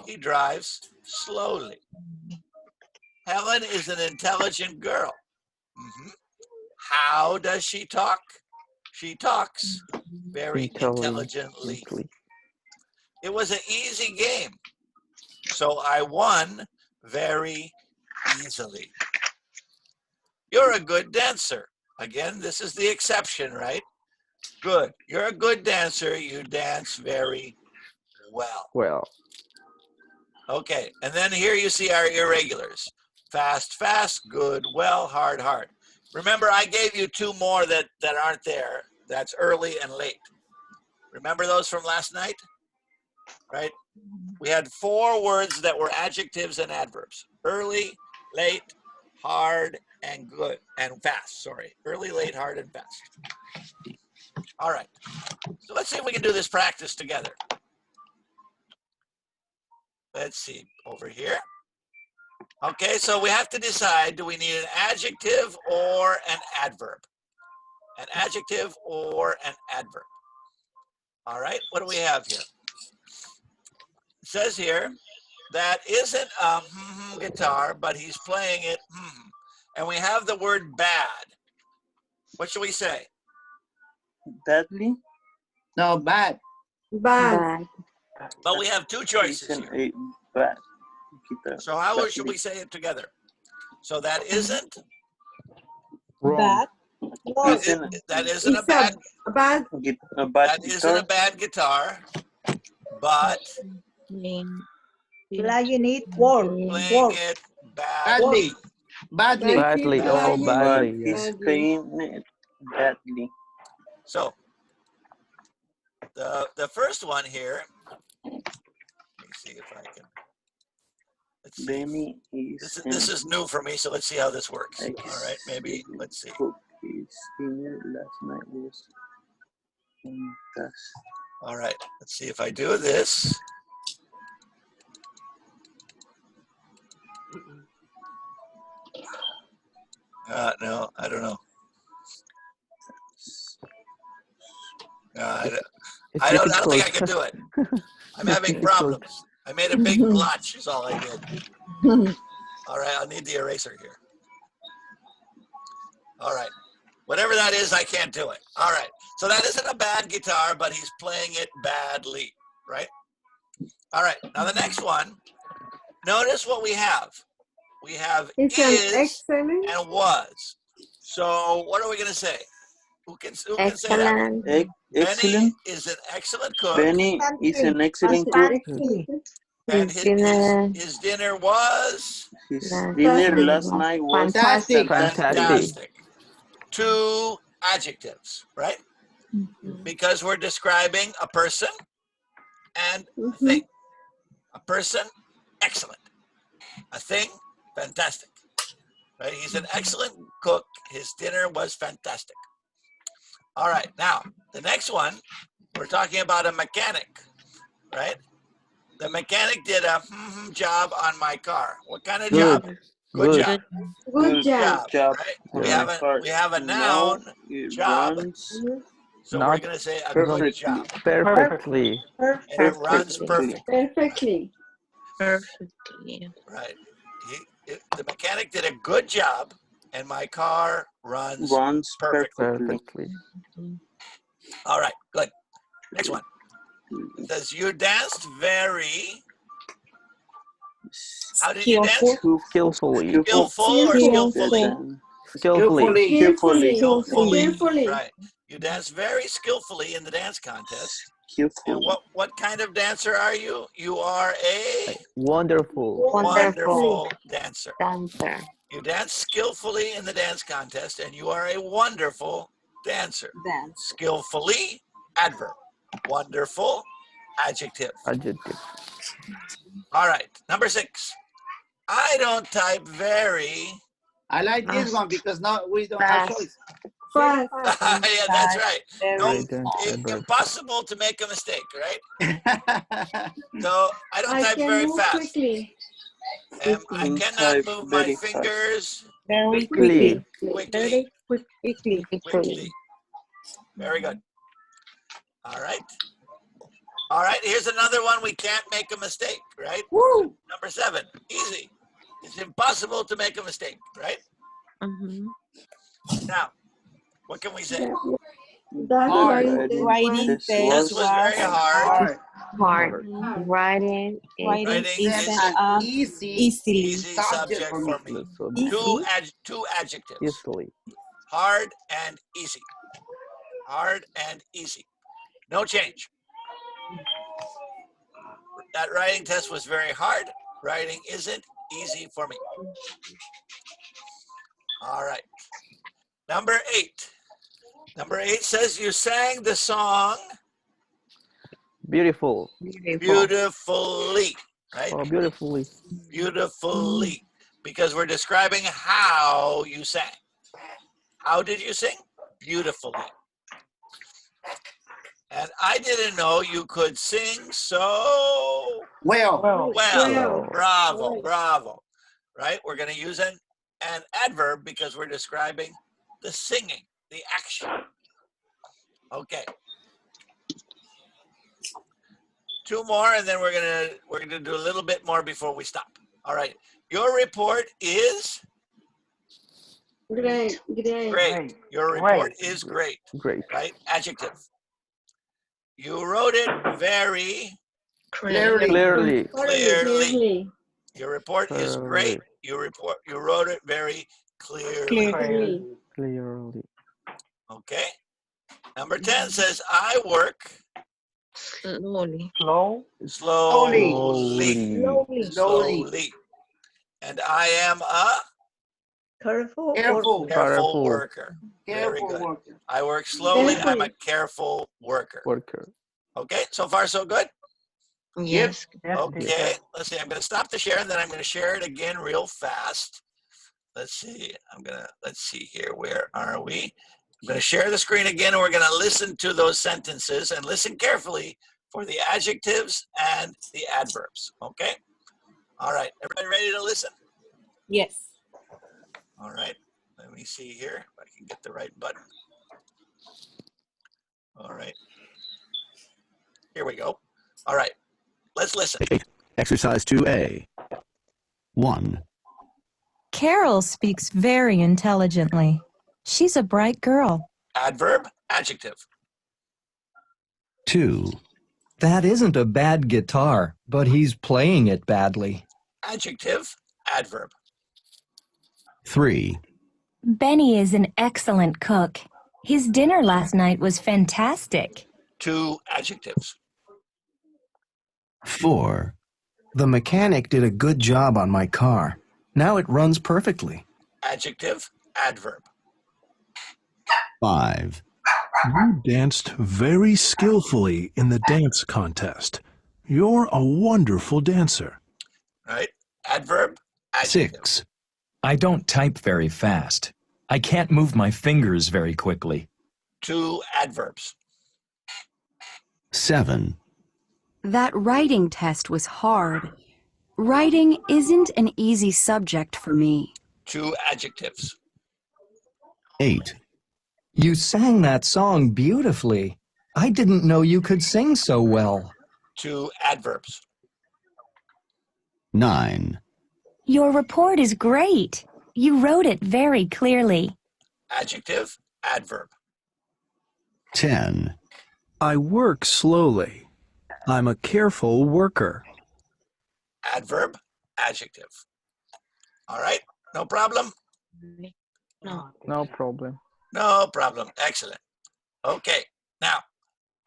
He drives slowly. Helen is an intelligent girl. How does she talk? She talks very intelligently. It was an easy game, so I won very easily. You're a good dancer. Again, this is the exception, right? Good. You're a good dancer. You dance very well. Okay, and then here you see our irregulars. Fast, fast, good, well, hard, hard. Remember, I gave you two more that aren't there. That's early and late. Remember those from last night? Right? We had 4 words that were adjectives and adverbs. Early, late, hard, and good, and fast, sorry. Early, late, hard, and fast. All right, so let's see if we can do this practice together. Let's see, over here. Okay, so we have to decide, do we need an adjective or an adverb? An adjective or an adverb. All right, what do we have here? says here, that isn't a guitar, but he's playing it. And we have the word bad. What should we say? Badly. No, bad. Bad. But we have two choices Isn't here. a bad guitar. So how should Badly. we say it together? So that isn't Bad. that isn't a It's bad a bad. A bad that isn't a guitar. bad guitar, but Playing it work. playing it badly. Badly. Badly. Oh, Badly. But badly. he's Badly. playing it badly. So the first one here. Let me see if I can. Let's see. Benny This is new for me, so let's see how this works. All right, maybe let's see. His dinner last night was fantastic. All right, let's see if I do this. No, I don't know. I don't think I can do it. I'm having problems. I made a big blotch is all I did. All right, I'll need the eraser here. All right. Whatever that is, I can't do it. All right. So that isn't a bad guitar, but he's playing it badly, right? All right. Now the next one, notice what we have. We have It's is an excellent. and was. So what are we going to say? Who can say that? Excellent. Benny Excellent. is an excellent cook. Benny is an excellent cook. And His dinner. his dinner was His dinner last night was Fantastic. fantastic. Two adjectives, right? Because we're describing a person and a thing. A person, excellent. A thing, fantastic. Right? He's an excellent cook. His dinner was fantastic. All right, now the next one, we're talking about a mechanic, right? The mechanic did a job on my car. What kind of job? Good job. Good job. Right? We have a noun, job. So we're going to say a good job. Perfectly. And it runs perfectly. Perfectly. Right. The mechanic did a good job, and my car runs perfectly. All right, good. Next one. It says, you danced very... How did you dance? Skillfully. Skillful or skillfully? Skillfully. Right. You danced very skillfully in the dance contest. And what kind of dancer are you? You are a wonderful dancer. You dance skillfully in the dance contest, and you are a wonderful dancer. Skillfully, adverb. Wonderful, adjective. All right, number 6. I don't type very. I like this one because now we don't have choice. Yeah, that's right. No, impossible to make a mistake, right? So I don't type very fast. Quickly. I cannot move my fingers Very quickly. quickly. Quickly. Very good. All right. All right, here's another one we can't make a mistake, right? Woo! Number 7, easy. It's impossible to make a mistake, right? Now, what can we say? Writing This was very hard. Writing is an easy subject for me. Two adjectives. Hard and easy. Hard and easy. No change. That writing test was very hard. Writing isn't easy for me. All right. Number 8. Number 8 says you sang the song beautifully, right? Oh, Beautifully. Because we're describing how you sang. How did you sing? Beautifully. And I didn't know you could sing so well. Bravo. Right? We're going to use an adverb because we're describing the singing, the action. Okay. 2 more, and then we're gonna do a little bit more before we stop. All right. Your report is Great. great. Your report is great. Great. Right? Adjective. You wrote it very Clearly. clearly. Your report is great. You wrote it very clearly. Clearly. Okay. Number 10 says, I work Slowly. slowly. And I am a Careful. careful worker. Very good. I work slowly. I'm a careful worker. Okay, so far so good? Yes. Okay, let's see. I'm going to stop the share and then I'm going to share it again real fast. Let's see. Let's see here. Where are we? I'm going to share the screen again and we're going to listen to those sentences and listen carefully for the adjectives and the adverbs. Okay? All right. Everybody ready to listen? Yes. All right. Let me see here if I can get the right button. All right. Here we go. All right. Let's listen. Exercise 2A. 1, Carol speaks very intelligently. She's a bright girl. Adverb, adjective. 2, That isn't a bad guitar, but he's playing it badly. Adjective, adverb. 3, Benny is an excellent cook. His dinner last night was fantastic. 2 adjectives. 4, The mechanic did a good job on my car. Now it runs perfectly. Adjective, adverb. 5, You danced very skillfully in the dance contest. You're a wonderful dancer. Right? Adverb, adjective. 6, I don't type very fast. I can't move my fingers very quickly. 2 adverbs. 7, That writing test was hard. Writing isn't an easy subject for me. 2 adjectives. 8, You sang that song beautifully. I didn't know you could sing so well. 2 adverbs. 9, Your report is great. You wrote it very clearly. Adjective, adverb. 10, I work slowly. I'm a careful worker. Adverb, adjective. All right. No problem? No problem. No problem. Excellent. Okay. Now,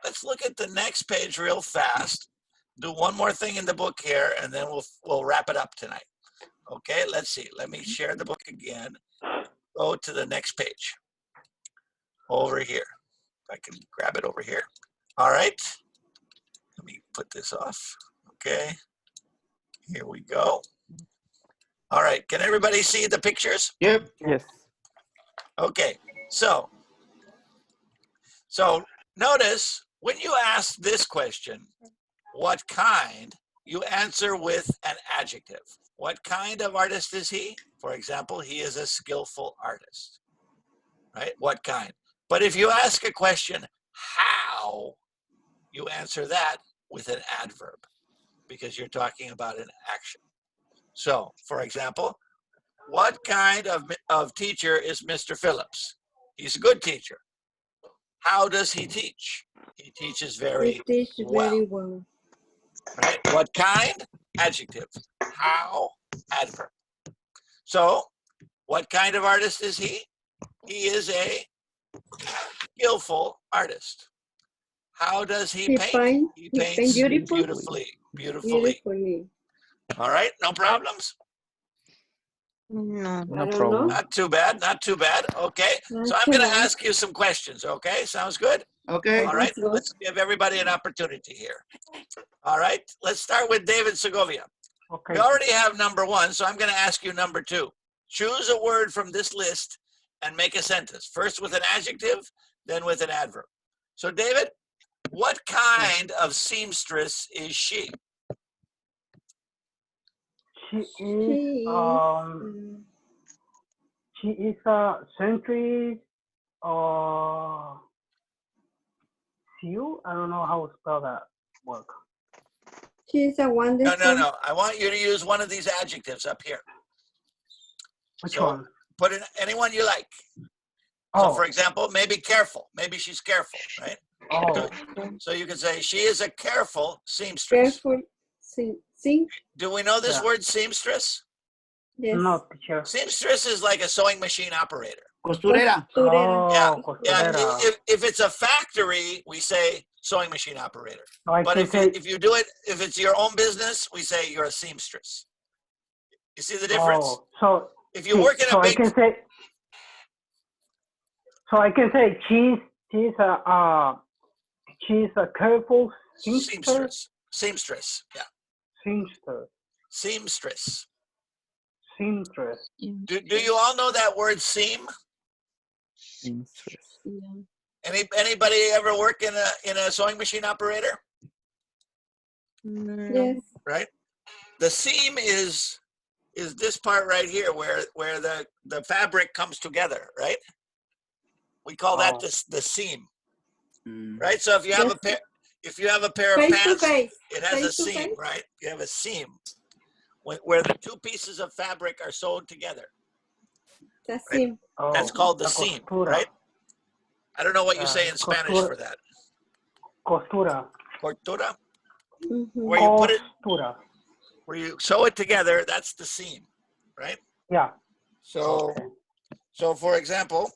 let's look at the next page real fast. Do one more thing in the book here, and then we'll wrap it up tonight. Okay, let's see. Let me share the book again. Go to the next page. Over here. If I can grab it over here. All right. Let me put this off. Okay. Here we go. All right. Can everybody see the pictures? Yep. Yes. Okay. So notice when you ask this question, what kind, you answer with an adjective. What kind of artist is he? For example, he is a skillful artist, right? What kind? But if you ask a question, how, you answer that with an adverb because you're talking about an action. So, for example, what kind of teacher is Mr. Phillips? He's a good teacher. How does he teach? He teaches very well. Right? What kind? Adjective. How? Adverb. So, what kind of artist is he? He is a skillful artist. How does he paint? He paints beautifully. All right, no problems? No. No problem. Not too bad, not too bad. Okay, so I'm going to ask you some questions, okay? Sounds good? Okay. All right, let's give everybody an opportunity here. All right, let's start with David Segovia. Okay. We already have number 1, so I'm going to ask you number 2. Choose a word from this list and make a sentence. First with an adjective, then with an adverb. So David, what kind of seamstress is she? She is a century sew. I don't know how to spell that word. She's a wonderful. No. I want you to use one of these adjectives up here. Which one? Put in anyone you like. So, for example, maybe careful. Maybe she's careful, right? Oh. So you could say she is a careful seamstress. Careful. Do we know this word seamstress? Yes. No, teacher. Seamstress is like a sewing machine operator. Costurera. Yeah. Costurera. If it's a factory, we say sewing machine operator. I But can if say, you do it, if it's your own business, we say you're a seamstress. You see the difference? oh, so If you work in a big, I can say she's a careful seamstress. Seamstress. Yeah. Seamstress. Do you all know that word seam? Seamstress. Anybody ever work in a sewing machine operator? Yes. Right. The seam is this part right here where the fabric comes together, right? We call that the seam, right? So if you have a pair of pants, it has a seam, right? You have a seam where the two pieces of fabric are sewed together. The seam. Oh, that's called the seam, right? I don't know what you say in Spanish for that. Costura. Costura. Mm-hmm. Where you put it, where you sew it together, that's the seam, right? Yeah. So for example,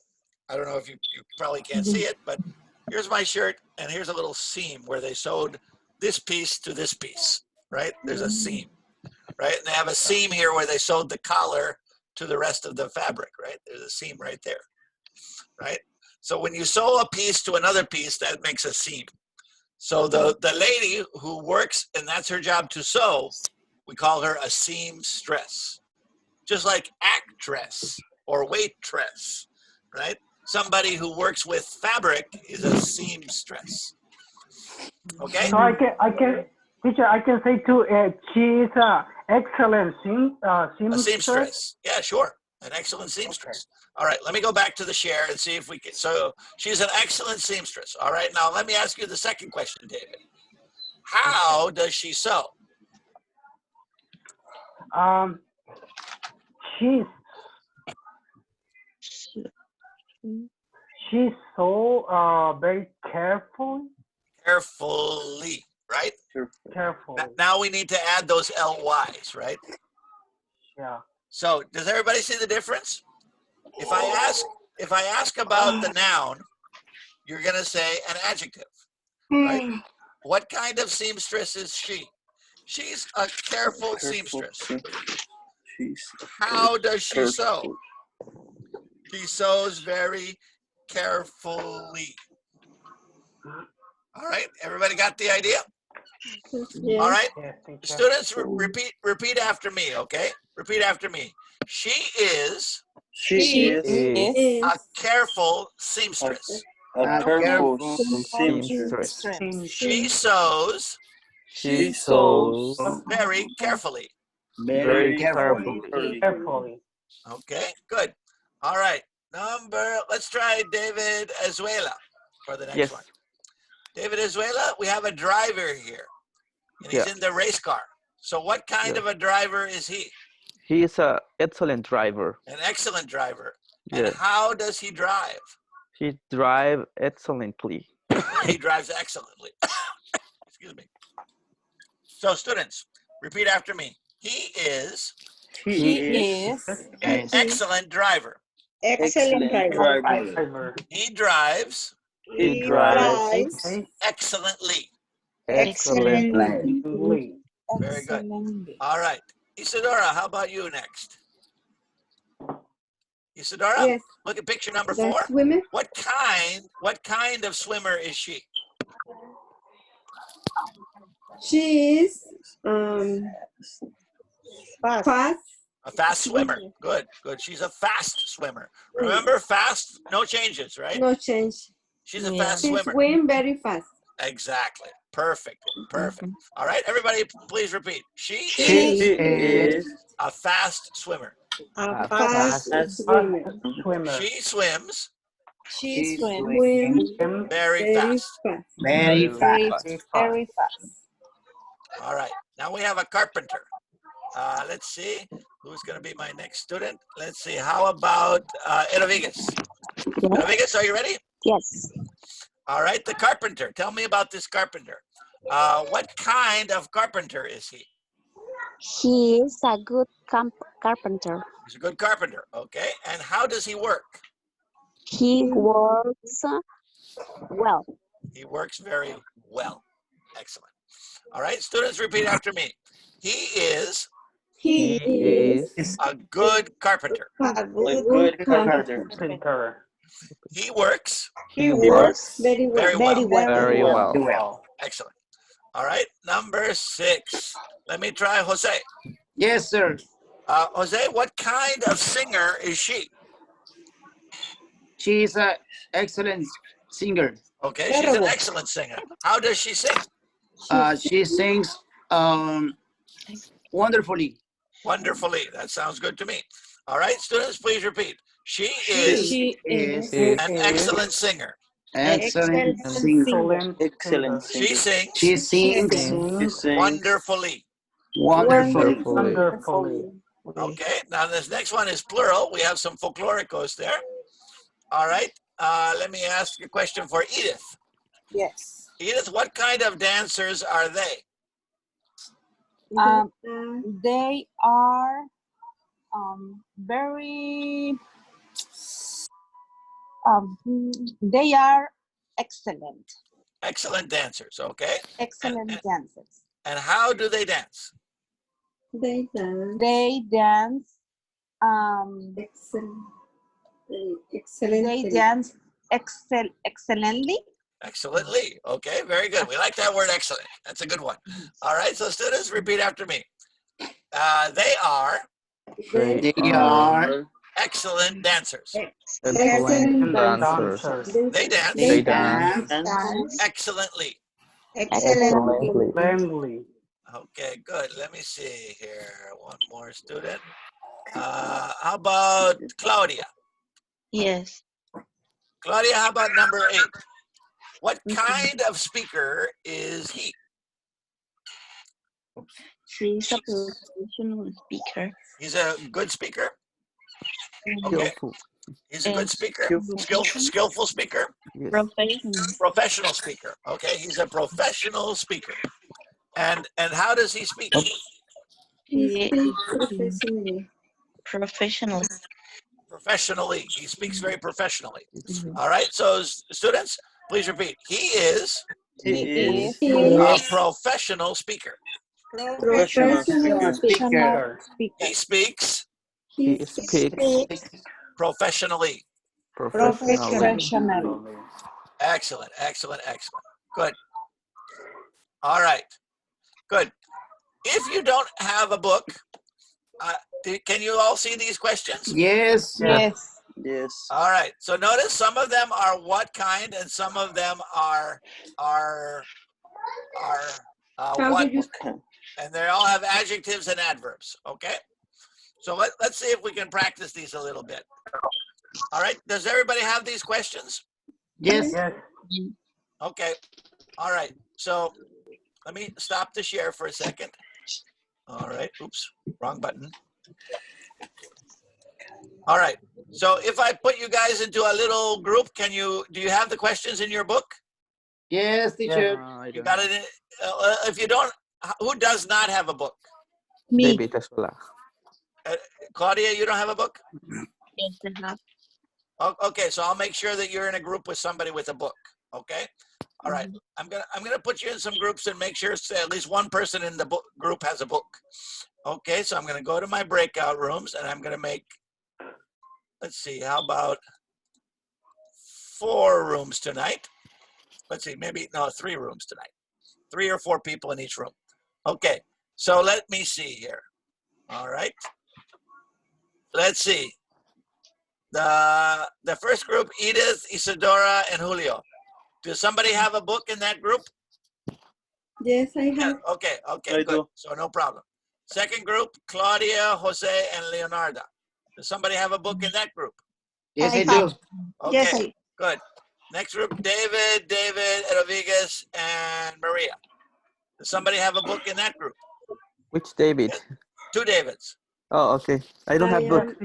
I don't know if you probably can't see it, but here's my shirt, and here's a little seam where they sewed this piece to this piece, right? There's a seam, right? And they have a seam here where they sewed the collar to the rest of the fabric, right? There's a seam right there, right? So when you sew a piece to another piece, that makes a seam. So the lady who works, and that's her job to sew, we call her a seamstress. Just like actress or waitress, right? Somebody who works with fabric is a seamstress. Okay? So I can, teacher, I can say too, she's an excellent seamstress. A seamstress. Yeah, sure. An excellent seamstress. All right, let me go back to the share and see if we can. So she's an excellent seamstress. All right, now let me ask you the second question, David. How does she sew? She's so very careful. Carefully, right? Careful. Now we need to add those LYs, right? Yeah. So does everybody see the difference? If I ask about the noun, you're gonna say an adjective, right? What kind of seamstress is she? She's a careful seamstress. How does she sew? She sews very carefully. All right, everybody got the idea? Yes. All right, Yes, students, repeat after me, okay? Repeat after me. She is a careful seamstress. A careful seamstress. She sews very carefully. Very carefully. Okay, good. All right, let's try David Azuela for the next one. David Azuela, we have a driver here, and he's in the race car. So what kind of a driver is he? He is an excellent driver. An excellent driver. And how does he drive? He drives excellently. He drives excellently. Excuse me. So students, repeat after me. He is an excellent driver. Excellent driver. He drives excellently. Excellently. Very good. All right. Isadora, how about you next? Isadora, Yes. look at picture number The 4. swimmer. What kind of swimmer is she? She is fast. A fast swimmer. Good. She's a fast swimmer. Remember, fast, no changes, right? No change. She's a fast She swimmer. swim very fast. Exactly. Perfect. All right, everybody, please repeat. She is a fast swimmer. A fast swimmer. She swims She swims very fast. Very fast. Very fast. All right. Now we have a carpenter. Let's see who's going to be my next student. Let's see. How about Rodriguez? Rodriguez, are you ready? Yes. All right. The carpenter. Tell me about this carpenter. What kind of carpenter is he? He is a good carpenter. He's a good carpenter. Okay. And how does he work? He works well. He works very well. Excellent. All right. Students, repeat after me. He is a good carpenter. A good carpenter. He works very well. Very well. Excellent. All right. Number 6. Let me try Jose. Yes, sir. Jose, what kind of singer is she? She is an excellent singer. Okay, she's an excellent singer. How does she sing? She sings wonderfully. Wonderfully. That sounds good to me. All right, students, please repeat. She is an excellent singer. Excellent singer. Excellent singer. She sings wonderfully. Wonderfully. Okay, now this next one is plural. We have some folkloricos there. All right, let me ask a question for Edith. Yes. Edith, what kind of dancers are they? They are very, they are excellent. Excellent dancers, okay. Excellent dancers. And how do they dance? They dance. They dance. Excellent. They dance excellently. Excellently. Okay, very good. We like that word excellent. That's a good one. All right, so students, repeat after me. They are excellent dancers. Excellent dancers. They dance. They dance Excellently. excellently. Okay, good. Let me see here. One more student. How about Claudia? Yes. Claudia, how about number 8? What kind of speaker is he? She's a professional speaker. He's a good speaker? Okay. He's a good speaker? Skillful speaker? Professional speaker. Okay, he's a professional speaker. And how does he speak? He professionally. Professionally. He speaks very professionally. All right, so students, please repeat. He is a professional speaker. Professional speaker. He speaks professionally. Professionally. Excellent. Good. All right. Good. If you don't have a book, can you all see these questions? Yes. Yes. All right. So notice some of them are what kind, and some of them are what, and they all have adjectives and adverbs. Okay. So let's see if we can practice these a little bit. All right. Does everybody have these questions? Yes. Okay. All right. So let me stop the share for a second. All right. Oops. Wrong button. All right. So if I put you guys into a little group, do you have the questions in your book? Yes, teacher. You got it in, if you don't, who does not have a book? Me. Claudia, you don't have a book? Yes, I have. Okay, so I'll make sure that you're in a group with somebody with a book. Okay. All right. I'm gonna put you in some groups and make sure at least one person in the group has a book. Okay, so I'm gonna go to my breakout rooms and I'm gonna make, let's see, how about 4 rooms tonight? Let's see, maybe, no, 3 rooms tonight. 3 or 4 people in each room. Okay, so let me see here. All right. Let's see. The first group, Edith, Isadora, and Julio. Does somebody have a book in that group? Yes, I have. Yeah, okay, good. So no problem. Second group, Claudia, Jose, and Leonardo. Does somebody have a book in that group? Yes, I do. Okay, Yes, I. good. Next group, David, Rodriguez, and Maria. Does somebody have a book in that group? Which David? 2 Davids. Oh, okay. I don't have book.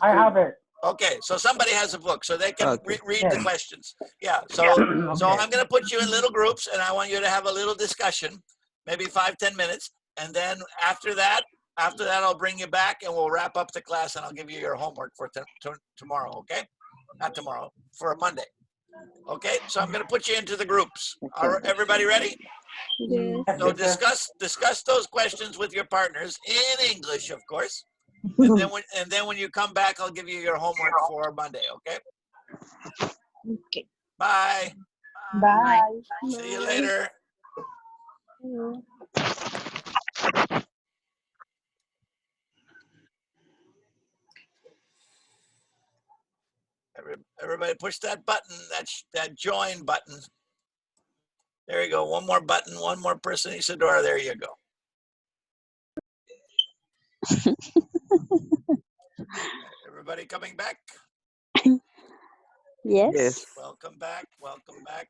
I have it. Okay, so somebody has a book, so they can Okay. read the questions. Yeah, so so I'm going to put you in little groups, and I want you to have a little discussion, maybe 5-10 minutes, and then after that, I'll bring you back, and we'll wrap up the class, and I'll give you your homework for tomorrow. Okay, not tomorrow, for Monday. Okay, so I'm going to put you into the groups. Are everybody ready? Yes. So discuss those questions with your partners in English, of course. And then when you come back, I'll give you your homework for Monday, okay? Okay. Bye. Bye. See you later. Everybody push that button, that join button. There you go. One more button, one more person, Isadora. There you go. Everybody coming back? Yes. Welcome back. Welcome back.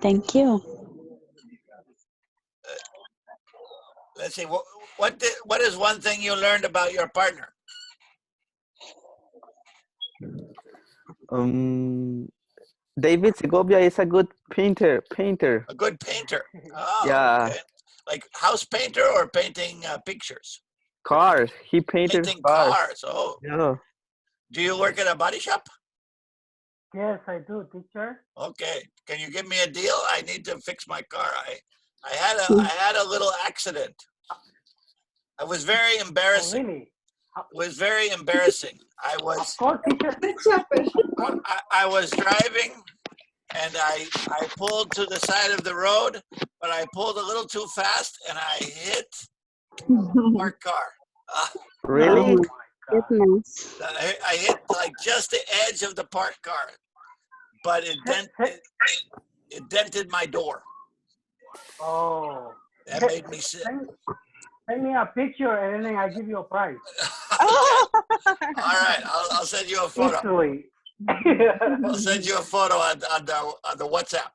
Thank you. Let's see. What is one thing you learned about your partner? David Segovia is a good painter. A good painter. Oh, Yeah. okay. Like house painter or painting pictures? Cars. He painted Painting cars. cars. Oh. Yeah. Do you work at a body shop? Yes, I do, teacher. Okay. Can you give me a deal? I need to fix my car. I had a little accident. It was very embarrassing. Oh, really? It was very embarrassing. I was driving and I pulled to the side of the road, but I pulled a little too fast and I hit our car. Really? Goodness. I hit like just the edge of the parked car, but it dented my door. Oh. That made me sick. Send me a picture and then I give you a prize. All right, I'll send you a photo. Easily. I'll send you a photo on the WhatsApp.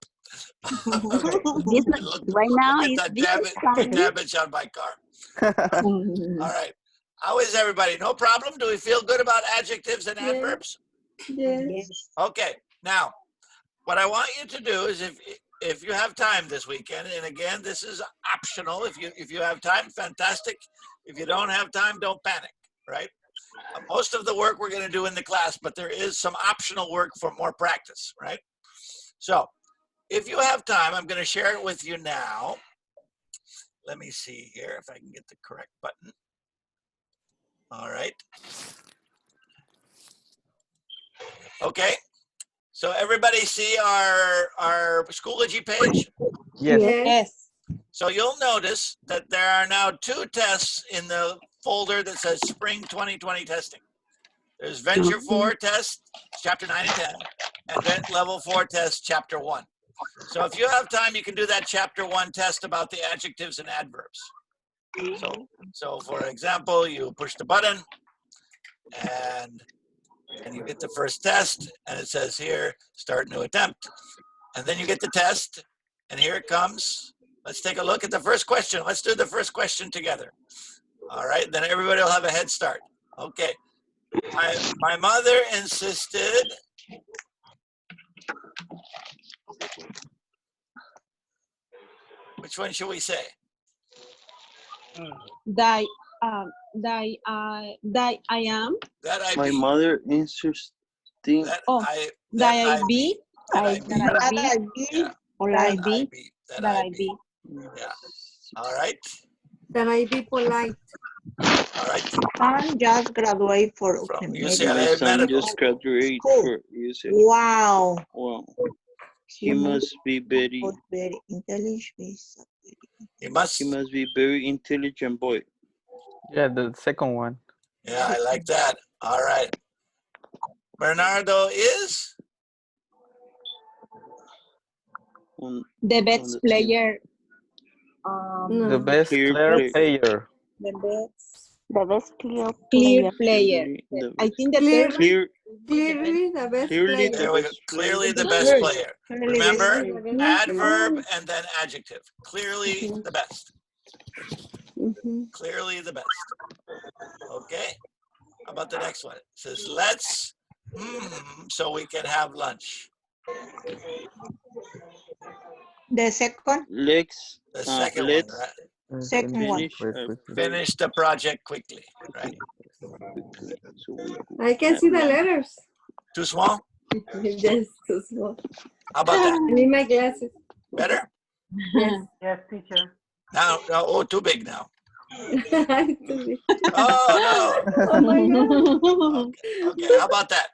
Right now, Look at the damage on my car. All right. How is everybody? No problem? Do we feel good about adjectives and adverbs? Yes. Okay. Now, what I want you to do is if you have time this weekend, and again, this is optional. If you have time, fantastic. If you don't have time, don't panic, right? Most of the work we're going to do in the class, but there is some optional work for more practice, right? So if you have time, I'm going to share it with you now. Let me see here if I can get the correct button. All right. Okay. So everybody see our Schoology page? Yes. Yes. So you'll notice that there are now 2 tests in the folder that says Spring 2020 Testing. There's Venture 4 test, Chapter 9 and 10, and then Level 4 test, Chapter 1. So if you have time, you can do that Chapter 1 test about the adjectives and adverbs. So for example, you push the button and you get the first test, and it says here, start new attempt. And then you get the test, and here it comes. Let's take a look at the first question. Let's do the first question together. All right, then everybody will have a head start. Okay. My mother insisted. Which one should we say? That I am. That I My be. mother insisting. That Oh, I that I be. That I be. That I be. Yeah. Or That I be. That That I I be. be. Yeah. All right. That I be polite. All right. Son just graduated for From My UCLA son Medical. just graduated School. for UCLA. Wow. Wow. He must be very. Very intelligent. He must. He must be very intelligent boy. Yeah, the second one. Yeah, I like that. All right. Bernardo is? The best player. The best player. The best The best clear Clear player. player. I think the third Clear, clearly the best clearly player. There we go. Clearly the best player. Remember, adverb and then adjective. Clearly the best. Clearly the best. Okay. How about the next one? It says, let's, so we can have lunch. The second. let's The second one, let's right? Second one. Finish the project quickly, right? I can see the letters. Too small? Yes, too small. How about that? I need my glasses. Better? Yes. Yes, teacher. Now, oh, too big now. Too big. Oh, Oh my God. no. Okay, how about that?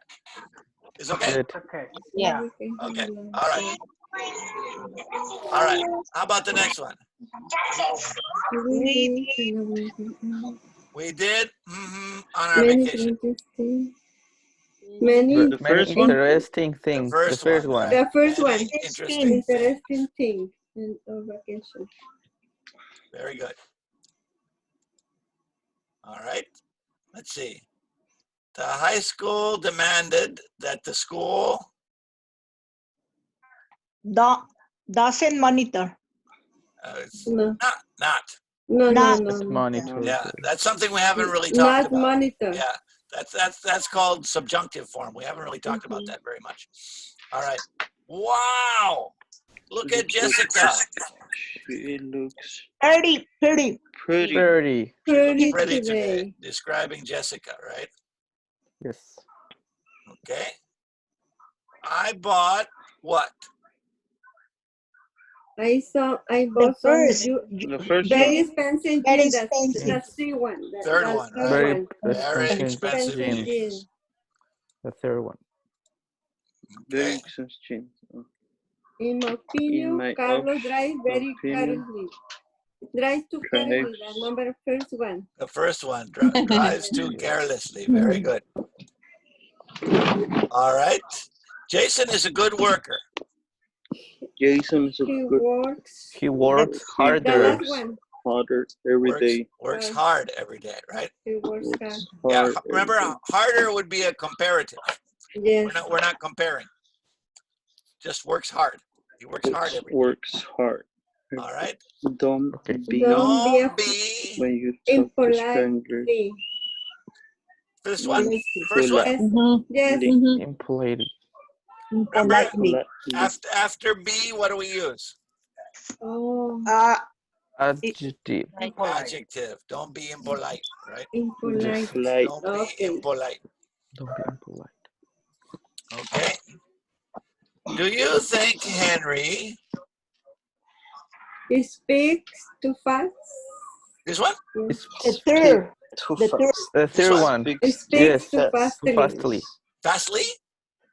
Is okay? Okay. Yeah. Okay, all right. All right, how about the next one? We did on our vacation. Many the first one. interesting things. The first one. The first one. Interesting. Interesting thing in our vacation. Very good. All right, let's see. The high school demanded that the school Doesn't monitor. No. not. No, Not no, no, no. Monitor. Yeah, that's something we haven't really talked Not about. monitor. Yeah, that's called subjunctive form. We haven't really talked about that very much. All right. Wow. Look at Jessica. She looks Pretty. pretty. Pretty. She looks pretty today. today. Describing Jessica, right? Yes. Okay. I bought what? I The bought some first. The first very one. expensive Very jeans. expensive. That's the one. Third That's one, the right? Very one. Very expensive jeans. jeans. The third one. Very Okay. expensive. In my In opinion, my Carlos drives very opinion, carefully. Drives too carefully. The drives- number first one. The first one drives too carelessly. Very good. All right. Jason is a good worker. Jason is a He good works. He works The harder. last one. harder every day. Works hard every day, right? He works hard. Yeah. Hard Remember, every day. harder would be a comparative. Yes. We're not comparing. Just works hard. He works hard every day. Works hard. All right. Don't be Don't be when you talk to strangers. Impolitely. this one. First Polite. one. Yes. Impolite. Remember, Politely. after B, what do we use? Oh. Adjective. Adjective. Don't be impolite, right? Impolite. Don't be Okay. impolite. Don't be impolite. Okay. Do you think Henry He speaks too fast. this one? The third. Too The fast. third. The third one. He speaks Yes. too fastly. Too fastly. Fastly?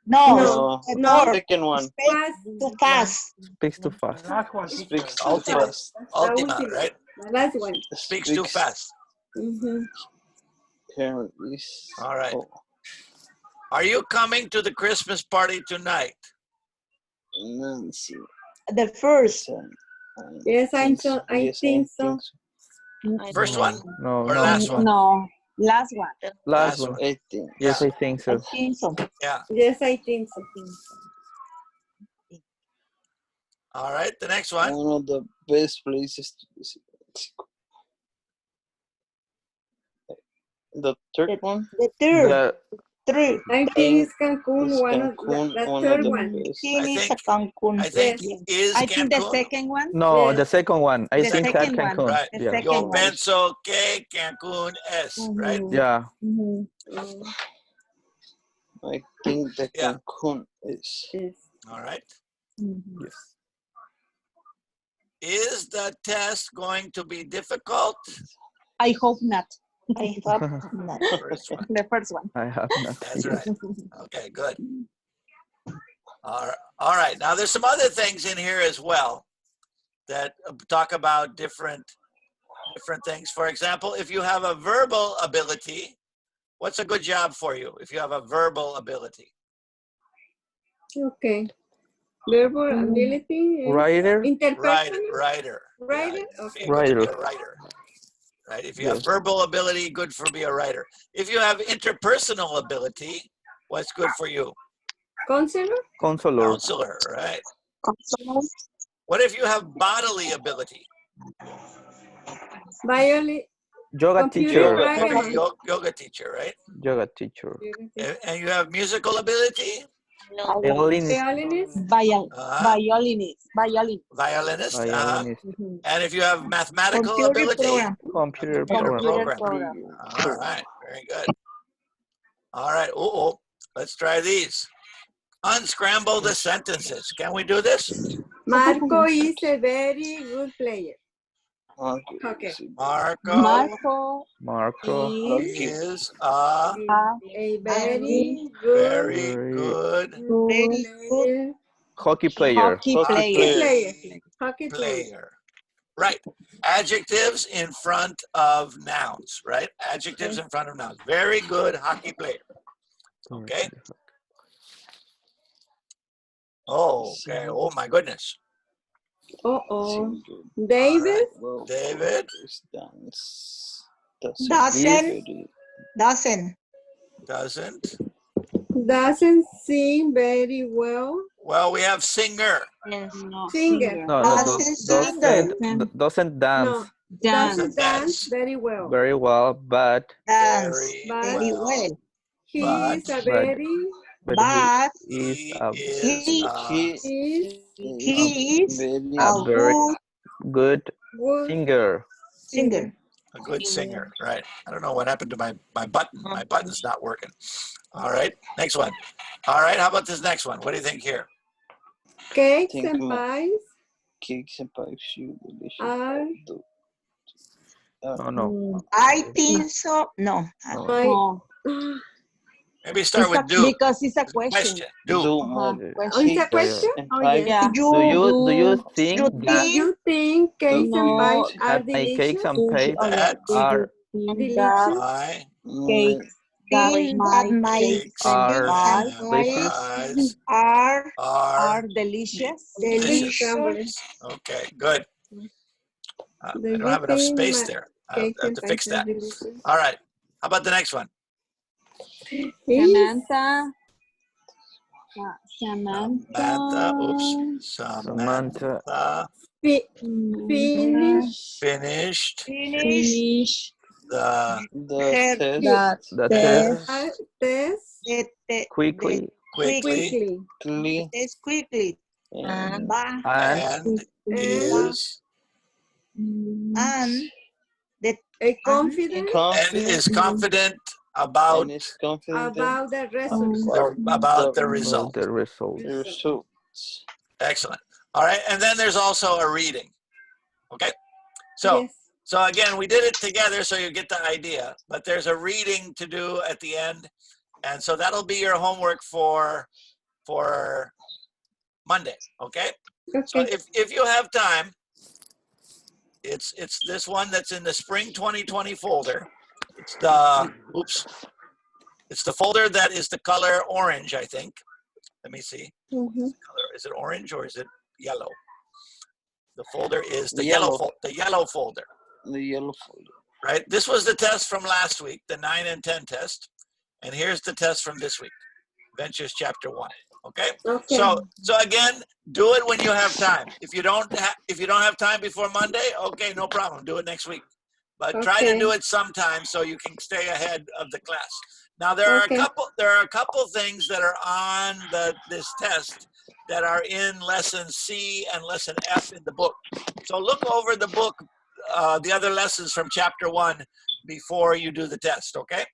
No, No. second one. Fast. Too fast. Speaks too fast. Last one, teacher. Speaks too Ultima. fast. Ultima, Ultima. right? The last one. Speaks too fast. Careless. All right. Oh, Are you coming to the Christmas party tonight? Nancy. The first. Yes, I think so. First one No, or no. last one? No, last one. Last one. I think. Yes, I think so. Yeah. Yes, I think so. All right. The next one. One of the best places to visit Mexico. The third one? The third. The Three. I think it's Cancun, one of Cancun, the one third of the one. best. I think is I think the Cancun. second one. no, Yes. the second one. I The think that second one. Cancun. Right. The Yeah. second Yo one. pienso que Cancun es, right? Yeah. I think the Yeah. Cancun is. Yes. All right. Yes. Is the test going to be difficult? I hope not. I hope not. First one. The first one. I have not. That's right. Okay, good. All right. Now there's some other things in here as well that talk about different things. For example, if you have a verbal ability, what's a good job for you if you have a verbal ability? Okay. Verbal ability. Writer? Interpersonal. Writer. Writer. Yeah, Okay. be able to be Writer. a writer. right? If you have verbal ability, good for be a writer. If you have interpersonal ability, what's good for you? Counselor? Counselor, right? What if you have bodily ability? Violin. Yoga Computer teacher. programmer. Yoga teacher, right? Yoga teacher. And you have musical ability? Violinist. Violinist. Violinist. Violinist. And if you have mathematical ability? Computer Computer program. program. All right, very good. All right, let's try these. Unscramble the sentences. Can we do this? Marco is a very good player. Okay. Marco is a very good Hockey player. Hockey player. Right. Adjectives in front of nouns, right? Adjectives in front of nouns. Very good hockey player. Okay. Oh, okay. Oh my goodness. David? David? Doesn't sing very well. Well, we have singer. Singer. No, doesn't dance. Doesn't dance very well. Very well, but He is a very very good singer. A good singer, right? I don't know what happened to my button. My button's not working. All right, next one. All right, how about this next one? What do you think here? Cakes and pies. Cakes and pies. Are No. I think so. No. Maybe start with do. Because it's a question. Do. It's a question? Yeah. Do you think that You think cakes and pies are my cakes and delicious? pies are Delicious. Cakes That my cakes are pies are delicious. delicious. Okay, good. I don't have enough space there. I have to fix that. All right. How about the next one? Samantha. Samantha finished the test quickly and is confident about the result. the result. Excellent. All right, and then there's also a reading. Okay, so again, we did it together, so you get the idea. But there's a reading to do at the end, and so that'll be your homework for Monday. Okay. So if you have time, it's this one that's in the Spring 2020 folder. It's the It's the folder that is the color orange, I think. Let me see. Is it orange or is it yellow? The folder is the yellow folder. The yellow folder. Right. This was the test from last week, the 9 and 10 test, and here's the test from this week, Ventures Chapter 1. Okay. So again, do it when you have time. If you don't have time before Monday, okay, no problem. Do it next week. But try to do it sometime so you can stay ahead of the class. Now there are a couple things that are on this test that are in lesson C and lesson F in the book. So look over the book, the other lessons from chapter 1 before you do the test, okay?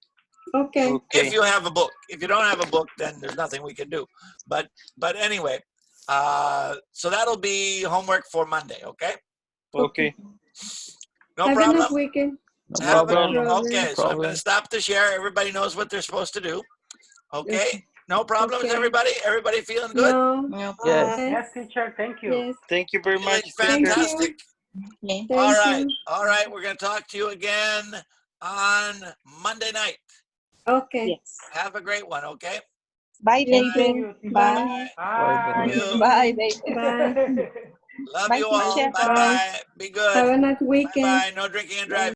Okay. If you have a book. If you don't have a book, then there's nothing we can do. But anyway, so that'll be homework for Monday, okay? Okay. No problem. Have a nice weekend. Okay, so I'm going to stop the share. Everybody knows what they're supposed to do. Okay? No problems, everybody? Everybody feeling good? No. Yes, teacher. Thank you. Yes. Thank you very much. Fantastic. Thank All you. right. We're going to talk to you again on Monday night. Okay. Yes. Have a great one, okay? Bye, David. Bye. Bye, David. Bye. Love Bye, you all. teacher. Bye-bye. Be good. Have a nice weekend. Bye-bye. No drinking and driving.